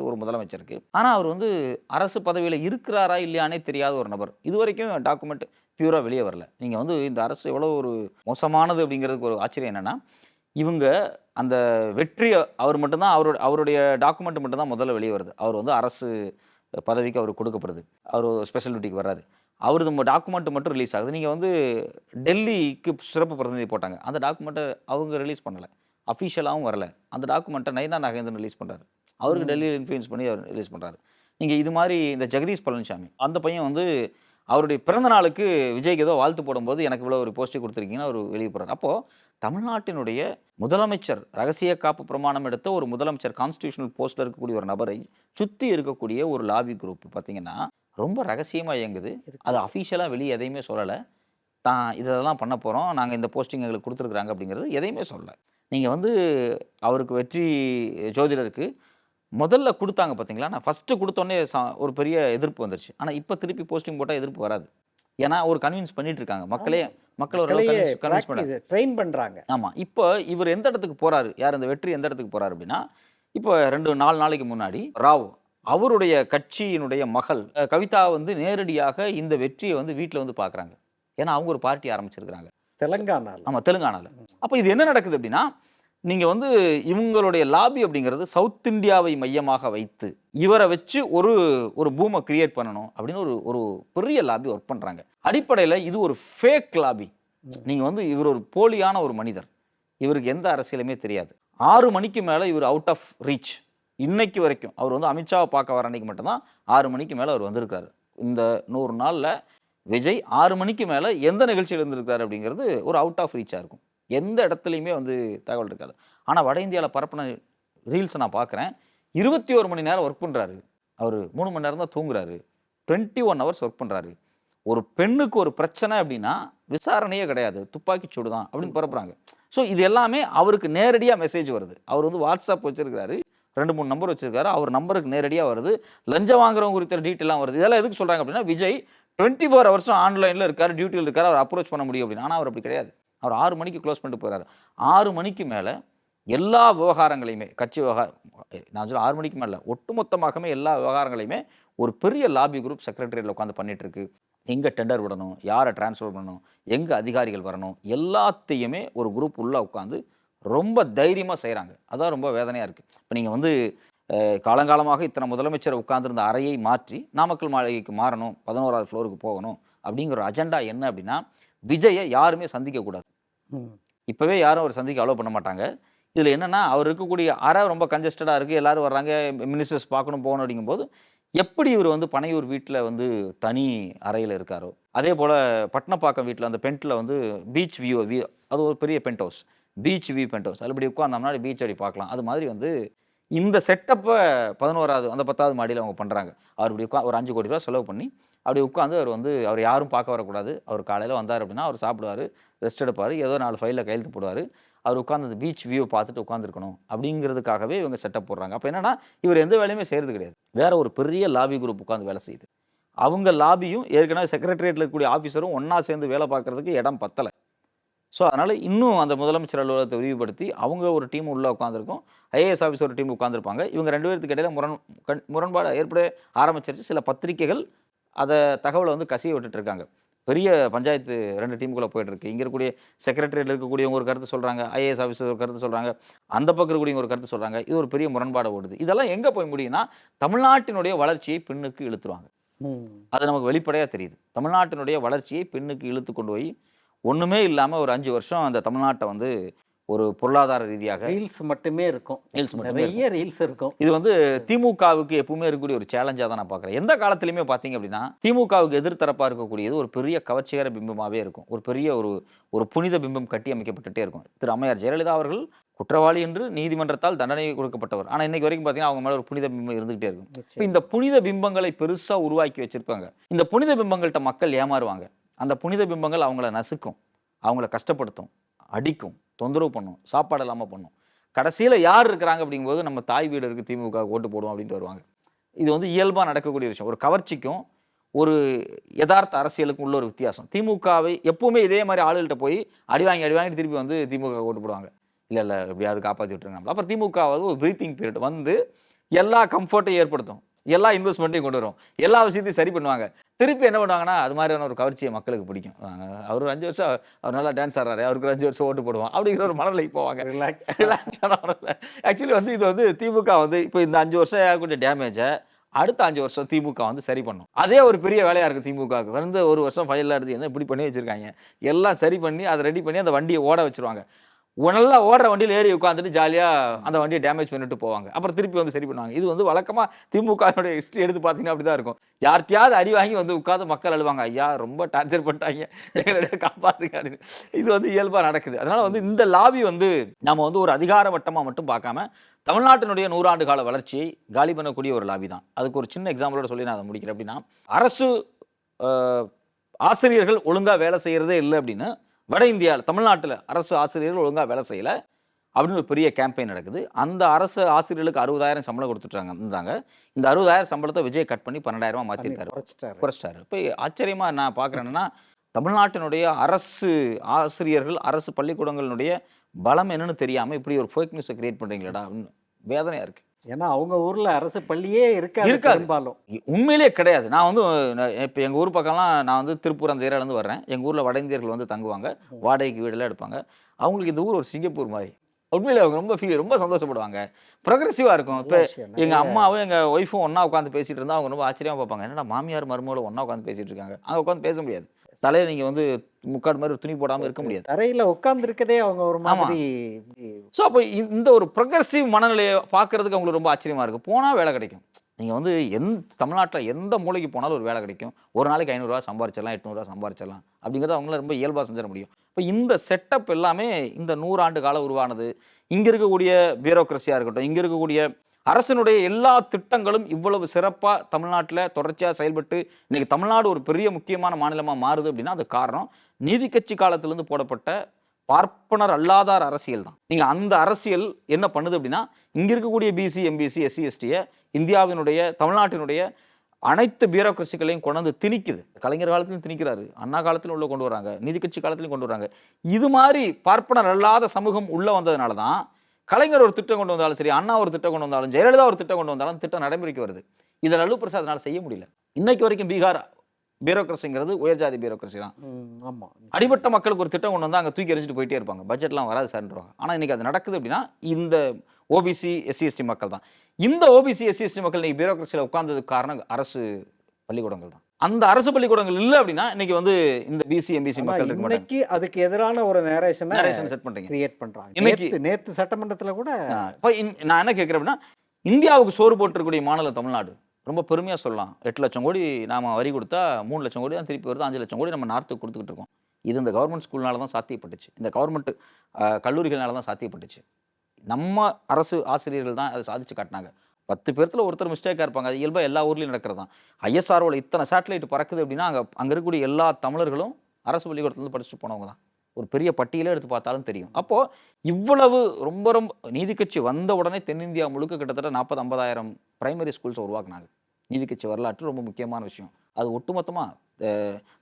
ஒரு முதலமைச்சருக்கு. ஆனால் அவர் வந்து அரசு பதவியில் இருக்கிறாரா இல்லையானே தெரியாத ஒரு நபர். இது வரைக்கும் டாக்குமெண்ட் பியூராக வெளியே வரல. நீங்கள் வந்து இந்த அரசு எவ்வளோ ஒரு மோசமானது அப்படிங்கிறதுக்கு ஒரு ஆச்சரியம் என்னென்னா, இவங்க அந்த வெற்றி அவர் மட்டும்தான் அவருடைய டாக்குமெண்ட் மட்டும்தான் முதல்ல வெளியே வருது. அவர் வந்து அரசு பதவிக்கு அவர் கொடுக்கப்படுது, அவர் ஸ்பெஷல் டியூட்டிக்கு வர்றாரு, அவரது டாக்குமெண்ட் மட்டும் ரிலீஸ் ஆகுது. நீங்கள் வந்து டெல்லிக்கு சிறப்பு பிரதிநிதி போட்டாங்க, அந்த டாக்குமெண்ட்டை அவங்க ரிலீஸ் பண்ணலை, அஃபீஷியலாகவும் வரல. அந்த டாக்குமெண்ட்டை நைனா நாகேந்திரன் ரிலீஸ் பண்ணுறாரு, அவருக்கு டெல்லியில் இன்ஃப்ளூயன்ஸ் பண்ணி அவர் ரிலீஸ் பண்ணுறாரு. நீங்கள் இது மாதிரி இந்த ஜெகதீஷ் பழனிசாமி அந்த பையன் வந்து அவருடைய பிறந்த நாளுக்கு விஜய்க்கு ஏதோ வாழ்த்து போடும்போது எனக்கு இவ்வளோ ஒரு போஸ்ட்டு கொடுத்துருக்கீங்கன்னா அவர் வெளியே போகிறார். அப்போது தமிழ்நாட்டினுடைய முதலமைச்சர் ரகசிய காப்பு பிரமாணம் எடுத்த ஒரு முதலமைச்சர் கான்ஸ்டியூஷனல் போஸ்ட்டில் இருக்கக்கூடிய ஒரு நபரை சுற்றி இருக்கக்கூடிய ஒரு லாபி குரூப் பார்த்தீங்கன்னா ரொம்ப ரகசியமாக இயங்குது. அது அஃபீஷியலாக வெளியே எதையுமே சொல்லலை. தான் இதெல்லாம் பண்ண போகிறோம், நாங்கள் இந்த போஸ்டிங் எங்களுக்கு கொடுத்துருக்குறாங்க அப்படிங்கிறது எதையுமே சொல்லலை. நீங்கள் வந்து அவருக்கு வெற்றி ஜோதிடருக்கு முதல்ல கொடுத்தாங்க பார்த்தீங்களா, நான் ஃபஸ்ட்டு கொடுத்தோன்னே ஒரு பெரிய எதிர்ப்பு வந்துருச்சு. ஆனால் இப்போ திருப்பி போஸ்டிங் போட்டால் எதிர்ப்பு வராது. ஏன்னா ஒரு கன்வின்ஸ் பண்ணிட்டு இருக்காங்க மக்கள் ஒரு கன்வின்ஸ் பண்ண ட்ரெயின் பண்ணுறாங்க. ஆமாம், இப்போ இவர் எந்த இடத்துக்கு போகிறாரு, யார் இந்த வெற்றி எந்த இடத்துக்கு போகிறாரு அப்படின்னா, இப்போ 4 நாளைக்கு முன்னாடி ராவ் அவருடைய கட்சியினுடைய மகள் கவிதா வந்து நேரடியாக இந்த வெற்றியை வந்து வீட்டில் வந்து பார்க்குறாங்க. ஏன்னா அவங்க ஒரு பார்ட்டி ஆரம்பிச்சிருக்கிறாங்க தெலுங்கானாவில். ஆமாம், தெலுங்கானாவில். அப்போ இது என்ன நடக்குது அப்படின்னா, நீங்கள் வந்து இவங்களுடைய லாபி அப்படிங்கிறது சவுத் இந்தியாவை மையமாக வைத்து இவரை வச்சு ஒரு பூமை கிரியேட் பண்ணணும் அப்படின்னு ஒரு பெரிய லாபி ஒர்க் பண்ணுறாங்க. அடிப்படையில் இது ஒரு ஃபேக் லாபி. நீங்கள் வந்து இவர் ஒரு போலியான ஒரு மனிதர், இவருக்கு எந்த அரசியலுமே தெரியாது. 6 மணிக்கு மேலே இவர் அவுட் ஆஃப் ரீச். இன்னைக்கு வரைக்கும் அவர் வந்து அமித்ஷாவை பார்க்க வர அன்னைக்கு மட்டும்தான் 6 மணிக்கு மேலே அவர் வந்திருக்காரு. இந்த 100 நாளில் விஜய் 6 மணிக்கு மேலே எந்த நிகழ்ச்சியில் இருந்திருக்காரு அப்படிங்கிறது ஒரு அவுட் ஆஃப் ரீச்சாக இருக்கும். எந்த இடத்துலையுமே வந்து தகவல் இருக்காது. ஆனால் வட இந்தியாவில் பரப்பின ரீல்ஸை நான் பார்க்குறேன். 21 மணி நேரம் ஒர்க் பண்ணுறாரு. அவர் 3 மணி நேரம் தான் தூங்குறாரு. 21 ஹவர்ஸ் ஒர்க் பண்ணுறாரு. ஒரு பெண்ணுக்கு ஒரு பிரச்சனை அப்படின்னா விசாரணையே கிடையாது, துப்பாக்கி சூடு தான் அப்படின்னு பரப்புறாங்க. ஸோ இது எல்லாமே அவருக்கு நேரடியாக மெசேஜ் வருது. அவர் வந்து வாட்ஸ்அப் வச்சிருக்காரு, 2-3 நம்பர் வச்சிருக்காரு. அவர் நம்பருக்கு நேரடியாக வருது. லஞ்சம் வாங்குறவங்க குறித்த டீட்டெயிலாம் வருது. இதெல்லாம் எதுக்கு சொல்கிறாங்க அப்படின்னா, விஜய் 24 ஹவர்ஸும் ஆன்லைனில் இருக்காரு, டியூட்டியில் இருக்காரு, அவர் அப்ரோச் பண்ண முடியும் அப்படின்னு. ஆனால் அவர் அப்படி கிடையாது. அவர் 6 மணிக்கு க்ளோஸ் பண்ணிட்டு போயிறாரு. 6 மணிக்கு மேலே எல்லா விவகாரங்களையுமே, கட்சி விவகாரம், நான் சொல்ல 6 மணிக்கு மேலே ஒட்டுமொத்தமாகவே எல்லா விவகாரங்களையுமே ஒரு பெரிய லாபி குரூப் செக்ரட்டரியேட்டில் உட்காந்து பண்ணிட்டு இருக்கு. எங்கே டெண்டர் விடணும், யாரை டிரான்ஸ்ஃபர் பண்ணணும், எங்கே அதிகாரிகள் வரணும், எல்லாத்தையுமே ஒரு குரூப் உள்ளே உட்காந்து ரொம்ப தைரியமாக செய்கிறாங்க. அதான் ரொம்ப வேதனையாக இருக்குது. இப்போ நீங்கள் வந்து காலங்காலமாக இத்தனை முதலமைச்சர் உட்கார்ந்திருந்த அறையை மாற்றி நாமக்கல் மாளிகைக்கு மாறணும், 11வது ஃப்ளோருக்கு போகணும் அப்படிங்கிற அஜெண்டா என்ன அப்படின்னா, விஜயை யாருமே சந்திக்கக்கூடாது. இப்போவே யாரும் அவர் சந்திக்க அலோவ் பண்ண மாட்டாங்க. இதில் என்னென்னா, அவர் இருக்கக்கூடிய அறை ரொம்ப கன்ஜஸ்டடாக இருக்குது, எல்லோரும் வர்றாங்க, மினிஸ்டர்ஸ் பார்க்கணும் போகணும் அப்படிங்கும்போது எப்படி இவர் வந்து பனையூர் வீட்டில் வந்து தனி அறையில் இருக்காரோ, அதே போல் பட்னப்பாக்கம் வீட்டில் அந்த பென்ட்டில் வந்து பீச் வியூ, அது ஒரு பெரிய pent house, beach view pent house, அதில் இப்படி உட்காந்தோம்னா பீச் அடி பார்க்கலாம். அது மாதிரி வந்து இந்த செட்டப்பை 11வது அந்த 10வது மாடியில் அவங்க பண்ணுறாங்க. அவர் இப்படி ஒரு 5 கோடி ரூபா செலவு பண்ணி அப்படி உட்காந்து அவர் வந்து அவர் யாரும் பார்க்க வரக்கூடாது. அவர் காலையில் வந்தார் அப்படின்னா அவர் சாப்பிடுவார், ரெஸ்ட் எடுப்பார், ஏதோ 4 ஃபைலில் கையெழுத்து போடுவார். அவர் உட்காந்து அந்த பீச் வியூவை பார்த்துட்டு உட்காந்துருக்கணும் அப்படிங்கிறதுக்காகவே இவங்க செட்டப் போடுறாங்க. அப்போ என்னன்னா, இவர் எந்த வேலையுமே செய்கிறது கிடையாது. வேற ஒரு பெரிய லாபி குரூப் உட்காந்து வேலை செய்யுது. அவங்க லாபியும் ஏற்கனவே செக்ரட்டரியேட்டில் இருக்கக்கூடிய ஆஃபீஸரும் ஒன்றா சேர்ந்து வேலை பார்க்குறதுக்கு இடம் பத்தலை. ஸோ அதனால் இன்னும் அந்த முதலமைச்சர் அலுவலகத்தை விரிவுபடுத்தி அவங்க ஒரு டீம் உள்ளே உட்காந்துருக்கும், ஐஏஎஸ் ஆஃபீஸர் ஒரு டீம் உட்காந்துருப்பாங்க. இவங்க 2 பேருக்கு இடையில முரண்பாடு ஏற்பட ஆரம்பிச்சிருச்சு. சில பத்திரிகைகள் அதை தகவலை வந்து கசிய விட்டுட்டு இருக்காங்க. பெரிய பஞ்சாயத்து 2 டீமுக்குள்ளே போயிட்டு இருக்கு. இங்கே இருக்கக்கூடிய செக்ரட்டரியேட்டில் இருக்கக்கூடியவங்க ஒரு கருத்து சொல்கிறாங்க, ஐஏஎஸ் ஆஃபீஸர் ஒரு கருத்து சொல்கிறாங்க, அந்த பக்கம் இருக்கக்கூடியவங்க ஒரு கருத்து சொல்கிறாங்க. இது ஒரு பெரிய முரண்பாடு ஓடுது. இதெல்லாம் எங்கே போய் முடியும்னா, தமிழ்நாட்டினுடைய வளர்ச்சியை பின்னுக்கு இழுத்துருவாங்க. அது நமக்கு வெளிப்படையாக தெரியுது. தமிழ்நாட்டினுடைய வளர்ச்சியை பின்னுக்கு இழுத்து கொண்டு போய் ஒன்றுமே இல்லாமல் ஒரு 5 வருஷம் அந்த தமிழ்நாட்டை வந்து ஒரு பொருளாதார ரீதியாக ரீல்ஸ் மட்டுமே இருக்கும். நிறைய ரீல்ஸ் இருக்கும். இது வந்து திமுகவுக்கு எப்பவுமே இருக்கக்கூடிய ஒரு சேலஞ்சாக தான் நான் பார்க்குறேன். எந்த காலத்திலையுமே பார்த்தீங்க அப்படின்னா, திமுகவுக்கு எதிர்த்தரப்பாக இருக்கக்கூடியது ஒரு பெரிய கவர்ச்சிகர பிம்பமாகவே இருக்கும். ஒரு பெரிய ஒரு புனித பிம்பம் கட்டி அமைக்கப்பட்டுட்டே இருக்கும். திரு அம்மையார் ஜெயலலிதா அவர்கள் குற்றவாளி என்று நீதிமன்றத்தால் தண்டனை கொடுக்கப்பட்டவர். ஆனால் இன்னைக்கு வரைக்கும் பார்த்தீங்கன்னா அவங்க மேலே ஒரு புனித பிம்பம் இருந்துகிட்டே இருக்கும். இப்போ இந்த புனித பிம்பங்களை பெருசாக உருவாக்கி வச்சிருப்பாங்க. இந்த புனித பிம்பங்கள்கிட்ட மக்கள் ஏமாறுவாங்க. அந்த புனித பிம்பங்கள் அவங்கள நசுக்கும், அவங்கள கஷ்டப்படுத்தும், அடிக்கும், தொந்தரவு பண்ணும், சாப்பாடு இல்லாமல் பண்ணும். கடைசியில் யார் இருக்கிறாங்க அப்படிங்கும்போது நம்ம தாய் வீடு இருக்குது, திமுக ஓட்டு போடுவோம் அப்படின்ட்டு வருவாங்க. இது வந்து இயல்பாக நடக்கக்கூடிய விஷயம். ஒரு கவர்ச்சிக்கும் ஒரு யதார்த்த அரசியலுக்கும் உள்ள ஒரு வித்தியாசம். திமுகவை எப்பவுமே இதே மாதிரி ஆளுகள்கிட்ட போய் அடி வாங்கிட்டு திருப்பி வந்து திமுக ஓட்டு போடுவாங்க. இல்லை எப்படியாவது காப்பாற்றி விட்டுருங்க. அப்புறம் திமுக ஒரு பிரீத்திங் பீரியட் வந்து எல்லா கம்ஃபர்ட்டையும் ஏற்படுத்தும், எல்லா இன்வெஸ்ட்மெண்ட்டையும் கொண்டு வரும், எல்லா விஷயத்தையும் சரி பண்ணுவாங்க. திருப்பி என்ன பண்ணுவாங்கன்னா, அது மாதிரியான ஒரு கவர்ச்சியை மக்களுக்கு பிடிக்கும். அவர் 5 வருஷம் அவர் நல்லா டான்ஸ் ஆடுறாரு, அவருக்கு 5 வருஷம் ஓட்டு போடுவோம் அப்படிங்கிற ஒரு மனநிலைக்கு போவாங்க. ரிலாக்ஸான மனநிலை. ஆக்சுவலி வந்து இது வந்து திமுக வந்து இப்போ இந்த 5 வருஷம் ஆகக்கூடிய டேமேஜை அடுத்த 5 வருஷம் திமுக வந்து சரி பண்ணும். அதே ஒரு பெரிய வேலையாக இருக்குது திமுகவுக்கு. வந்து ஒரு வருஷம் ஃபைலில் எடுத்து என்ன இப்படி பண்ணி வச்சுருக்காங்க, எல்லாம் சரி பண்ணி அதை ரெடி பண்ணி அந்த வண்டியை ஓட வச்சுருவாங்க. நல்லா ஓடுற வண்டியில் ஏறி உட்காந்துட்டு ஜாலியாக அந்த வண்டியை டேமேஜ் பண்ணிட்டு போவாங்க. அப்புறம் திருப்பி வந்து சரி பண்ணுவாங்க. இது வந்து வழக்கமாக திமுகவுடைய ஹிஸ்ட்ரி எடுத்து பார்த்தீங்கன்னா அப்படி தான் இருக்கும். யார்கிட்டயாவது அடி வாங்கி வந்து உட்காந்து மக்கள் அழுவாங்க, ஐயா ரொம்ப டார்ச்சர் பண்ணிட்டாங்க, எங்களுடைய காப்பாற்றுங்க அப்படின்னு. இது வந்து இயல்பாக நடக்குது. அதனால் வந்து இந்த லாபி வந்து நம்ம வந்து ஒரு அதிகார வட்டமாக மட்டும் பார்க்காம தமிழ்நாட்டினுடைய 100 ஆண்டு கால வளர்ச்சியை காலி பண்ணக்கூடிய ஒரு லாபி தான். அதுக்கு ஒரு சின்ன எக்ஸாம்பிளோட சொல்லி நான் அதை முடிக்கிறேன். அப்படின்னா, அரசு ஆசிரியர்கள் ஒழுங்காக வேலை செய்கிறதே இல்லை அப்படின்னு வட இந்தியாவில், தமிழ்நாட்டில் அரசு ஆசிரியர்கள் ஒழுங்காக வேலை செய்யலை அப்படின்னு ஒரு பெரிய கேம்பெயின் நடக்குது. அந்த அரசு ஆசிரியர்களுக்கு 60,000 சம்பளம் இருந்தாங்க. இந்த 60,000 சம்பளத்தை விஜய் கட் பண்ணி 12,000 மாற்றிருக்காரு, குறைச்சிட்டாரு. இப்போ ஆச்சரியமாக நான் பார்க்குறேன்னா, தமிழ்நாட்டினுடைய அரசு ஆசிரியர்கள், அரசு பள்ளிக்கூடங்களுடைய பலம் என்னன்னு தெரியாமல் இப்படி ஒரு ஃபேக் நியூஸை கிரியேட் பண்ணுறீங்களா அப்படின்னு வேதனையாக இருக்குது. ஏன்னா அவங்க ஊரில் அரசு பள்ளியே இருக்காது, உண்மையிலே கிடையாது. நான் வந்து இப்போ எங்கள் ஊர் பக்கம்லாம் நான் வந்து திருப்பூர் அந்த ஏரியாவிலேருந்து வர்றேன். எங்கள் ஊரில் வட இந்தியர்கள் வந்து தங்குவாங்க, வாடகைக்கு வீடெல்லாம் எடுப்பாங்க. அவங்களுக்கு இந்த ஊர் ஒரு சிங்கப்பூர் மாதிரி. உண்மையிலே அவங்க ரொம்ப சந்தோஷப்படுவாங்க, ப்ரொக்ரெசிவாக இருக்கும். இப்போ எங்கள் அம்மாவும் எங்கள் ஒய்ஃபும் ஒன்றா உட்காந்து பேசிகிட்டு இருந்தால் அவங்க ரொம்ப ஆச்சரியமாக பார்ப்பாங்க, என்னடா மாமியார் மருமகளும் ஒன்றா உட்காந்து பேசிகிட்டு இருக்காங்க, அங்கே உட்காந்து பேச முடியாது. தலையை நீங்கள் வந்து முக்காடு மாதிரி ஒரு துணி போடாமல் இருக்க முடியாது. தரையில உட்கார்ந்து இருக்கதே அவங்க ஒரு மாதிரி. ஸோ அப்போ இந்த ஒரு ப்ரொக்ரெசிவ் மனநிலையை பார்க்கறதுக்கு அவங்களுக்கு ரொம்ப ஆச்சரியமா இருக்கு. போனால் வேலை கிடைக்கும். நீங்கள் வந்து தமிழ்நாட்டில் எந்த மூலைக்கு போனாலும் ஒரு வேலை கிடைக்கும். ஒரு நாளைக்கு 500 சம்பாரிச்சிடலாம், 800 சம்பாரிச்சிடலாம் அப்படிங்கிறத அவங்களால ரொம்ப இயல்பாக செஞ்சிட முடியும். இப்போ இந்த செட்டப் எல்லாமே இந்த 100 ஆண்டு காலம் உருவானது. இங்கே இருக்கக்கூடிய பியூரோக்ரஸியாக இருக்கட்டும், இங்கே இருக்கக்கூடிய அரசினுடைய எல்லா திட்டங்களும் இவ்வளவு சிறப்பாக தமிழ்நாட்டில் தொடர்ச்சியாக செயல்பட்டு இன்னைக்கு தமிழ்நாடு ஒரு பெரிய முக்கியமான மாநிலமாக மாறுது அப்படின்னா அது காரணம் நீதி கட்சி காலத்திலிருந்து போடப்பட்ட பார்ப்பனர் அல்லாதார் அரசியல் தான். நீங்க அந்த அரசியல் என்ன பண்ணுது அப்படின்னா இங்க இருக்கக்கூடிய பிசி, எம்பிசி, எஸ்சி, எஸ்டியை இந்தியாவினுடைய தமிழ்நாட்டினுடைய அனைத்து பியூரோக்ரஸிகளையும் கொண்டு வந்து திணிக்குது. கலைஞர் காலத்திலும் திணிக்கிறாரு, அண்ணா காலத்திலும் உள்ள கொண்டு வராங்க, நீதி கட்சி காலத்திலும் கொண்டு வராங்க. இது மாதிரி பார்ப்பனர் அல்லாத சமூகம் உள்ள வந்ததுனால தான் கலைஞர் ஒரு திட்டம் கொண்டு வந்தாலும் சரி, அண்ணா ஒரு திட்டம் கொண்டு வந்தாலும், ஜெயலலிதா ஒரு திட்டம் கொண்டு வந்தாலும் திட்டம் நடைமுறைக்கு வருது. இதை லல்லு பிரசாத்னால செய்ய முடியல. இன்னைக்கு வரைக்கும் பீகார் பியூரோக்ரஸிங்கிறது உயர்ஜாதி பியூரோக்ரஸி தான். ஆமாம், அடிபட்ட மக்களுக்கு ஒரு திட்டம் கொண்டு வந்து அங்கே தூக்கி எறிஞ்சிட்டு போயிட்டே இருப்பாங்க, பட்ஜெட்லாம் வராது சார்ன்றாங்க. ஆனால் இன்னைக்கு அது நடக்குது அப்படின்னா இந்த ஓபிசி, எஸ்சி, எஸ்டி மக்கள் தான். இந்த ஓபிசி, எஸ்சி, எஸ்டி மக்கள் இன்னைக்கு பியூரோக்ரஸியில் உட்கார்ந்ததுக்கு காரணம் அரசு பள்ளிக்கூடங்கள் தான். அந்த அரசு பள்ளிக்கூடங்கள் இல்லை அப்படின்னா இன்னைக்கு வந்து இந்த பிசி, எம்பிசி மக்கள் இருக்க மாட்டாங்க. இன்னைக்கு அதுக்கு எதிரான ஒரு நேரேஷன் செட் பண்றீங்க, கிரியேட் பண்றாங்க. இன்னைக்கு நேத்து சட்டமன்றத்தில் கூட நான் என்ன கேட்கிறேன் அப்படின்னா இந்தியாவுக்கு சோறு போட்டிருக்கக்கூடிய மாநிலம் தமிழ்நாடு. ரொம்ப பெருமையாக சொல்லலாம். 8 லட்சம் கோடி நாம வரி கொடுத்தா 3 லட்சம் கோடி தான் திருப்பி வருது. 5 லட்சம் கோடி நம்ம நார்த்துக்கு கொடுத்துக்கிட்டு இருக்கோம். இது இந்த கவர்மெண்ட் ஸ்கூல்னால தான் சாத்தியப்பட்டுச்சு, இந்த கவர்மெண்ட் கல்லூரிகள்னால தான் சாத்தியப்பட்டுச்சு. நம்ம அரசு ஆசிரியர்கள் தான் அதை சாதிச்சு காட்டினாங்க. 10 பேர்த்துல ஒருத்தர் மிஸ்டேக்காக இருப்பாங்க. அது இயல்பாக எல்லா ஊர்லேயும் நடக்கிறது தான். ஐஎஸ்ஆர்ஓவில் இத்தனை சேட்டலைட் பறக்குது அப்படின்னா அங்கே இருக்கக்கூடிய எல்லா தமிழர்களும் அரசு பள்ளிக்கூடத்துலேருந்து படிச்சுட்டு போனவங்க தான். ஒரு பெரிய பட்டியலே எடுத்து பார்த்தாலும் தெரியும். அப்போது இவ்வளவு ரொம்ப ரொம்ப நீதி கட்சி வந்த உடனே தென்னிந்தியா முழுக்க கிட்டத்தட்ட 40-50 பிரைமரி ஸ்கூல்ஸை உருவாக்குனாங்க. நீதி கட்சி வரலாற்று ரொம்ப முக்கியமான விஷயம். அது ஒட்டுமொத்தமாக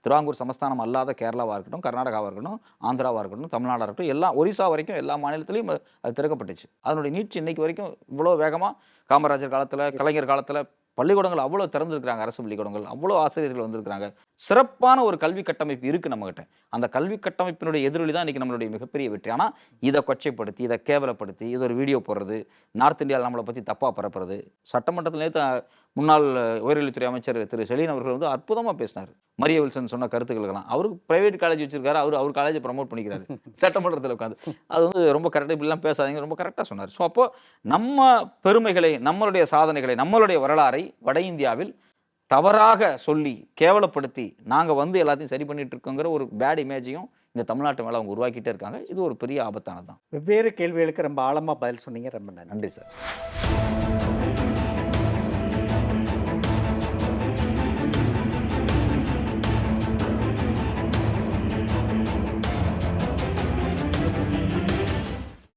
திருவாங்கூர் சமஸ்தானம் அல்லாத கேரளாவாக இருக்கட்டும், கர்நாடகாவாக இருக்கட்டும், ஆந்திராவாக இருக்கட்டும், தமிழ்நாடாக இருக்கட்டும், எல்லாம் ஒரிசா வரைக்கும் எல்லா மாநிலத்திலையும் அது திறக்கப்பட்டுச்சு. அதனுடைய நீட்சி இன்னைக்கு வரைக்கும் இவ்வளோ வேகமாக காமராஜர் காலத்தில், கலைஞர் காலத்தில் பள்ளிக்கூடங்கள் அவ்வளோ திறந்துருக்கிறாங்க. அரசு பள்ளிக்கூடங்கள் அவ்வளோ ஆசிரியர்கள் வந்திருக்கிறாங்க. சிறப்பான ஒரு கல்வி கட்டமைப்பு இருக்குது நம்மகிட்ட. அந்த கல்வி கட்டமைப்பினுடைய எதிரொலி தான் இன்றைக்கி நம்மளுடைய மிகப்பெரிய வெற்றி. ஆனால் இதை கொச்சைப்படுத்தி, இதை கேவலப்படுத்தி, இது ஒரு வீடியோ போடுறது, நார்த் இந்தியாவில் நம்மளை பற்றி தப்பாக பரப்புறது. சட்டமன்றத்தில் நேற்று முன்னாள் உயர்கல்வித்துறை அமைச்சர் திரு செலீன் அவர்கள் வந்து அற்புதமாக பேசினார். மரிய வில்சன் சொன்ன கருத்துக்களுக்கெல்லாம். அவருக்கு பிரைவேட் காலேஜ் வச்சிருக்காரு, அவர் காலேஜை ப்ரமோட் பண்ணிக்கிறாரு சட்டமன்றத்தில் உட்காந்து. அது வந்து ரொம்ப கரெக்டாக, இப்படிலாம் பேசாதீங்க, ரொம்ப கரெக்டாக சொன்னார். ஸோ அப்போது நம்ம பெருமைகளை, நம்மளுடைய சாதனைகளை, நம்மளுடைய வரலாறை வட இந்தியாவில் தவறாக சொல்லி கேவலப்படுத்தி நாங்கள் வந்து எல்லாத்தையும் சரி பண்ணிட்டு இருக்கோங்கிற ஒரு பேட் இமேஜையும் இந்த தமிழ்நாட்டு மேலே அவங்க உருவாக்கிட்டே இருக்காங்க. இது ஒரு பெரிய ஆபத்தானது தான். வெவ்வேறு கேள்விகளுக்கு ரொம்ப ஆழமாக பதில் சொன்னீங்க. ரொம்ப நன்றி சார்.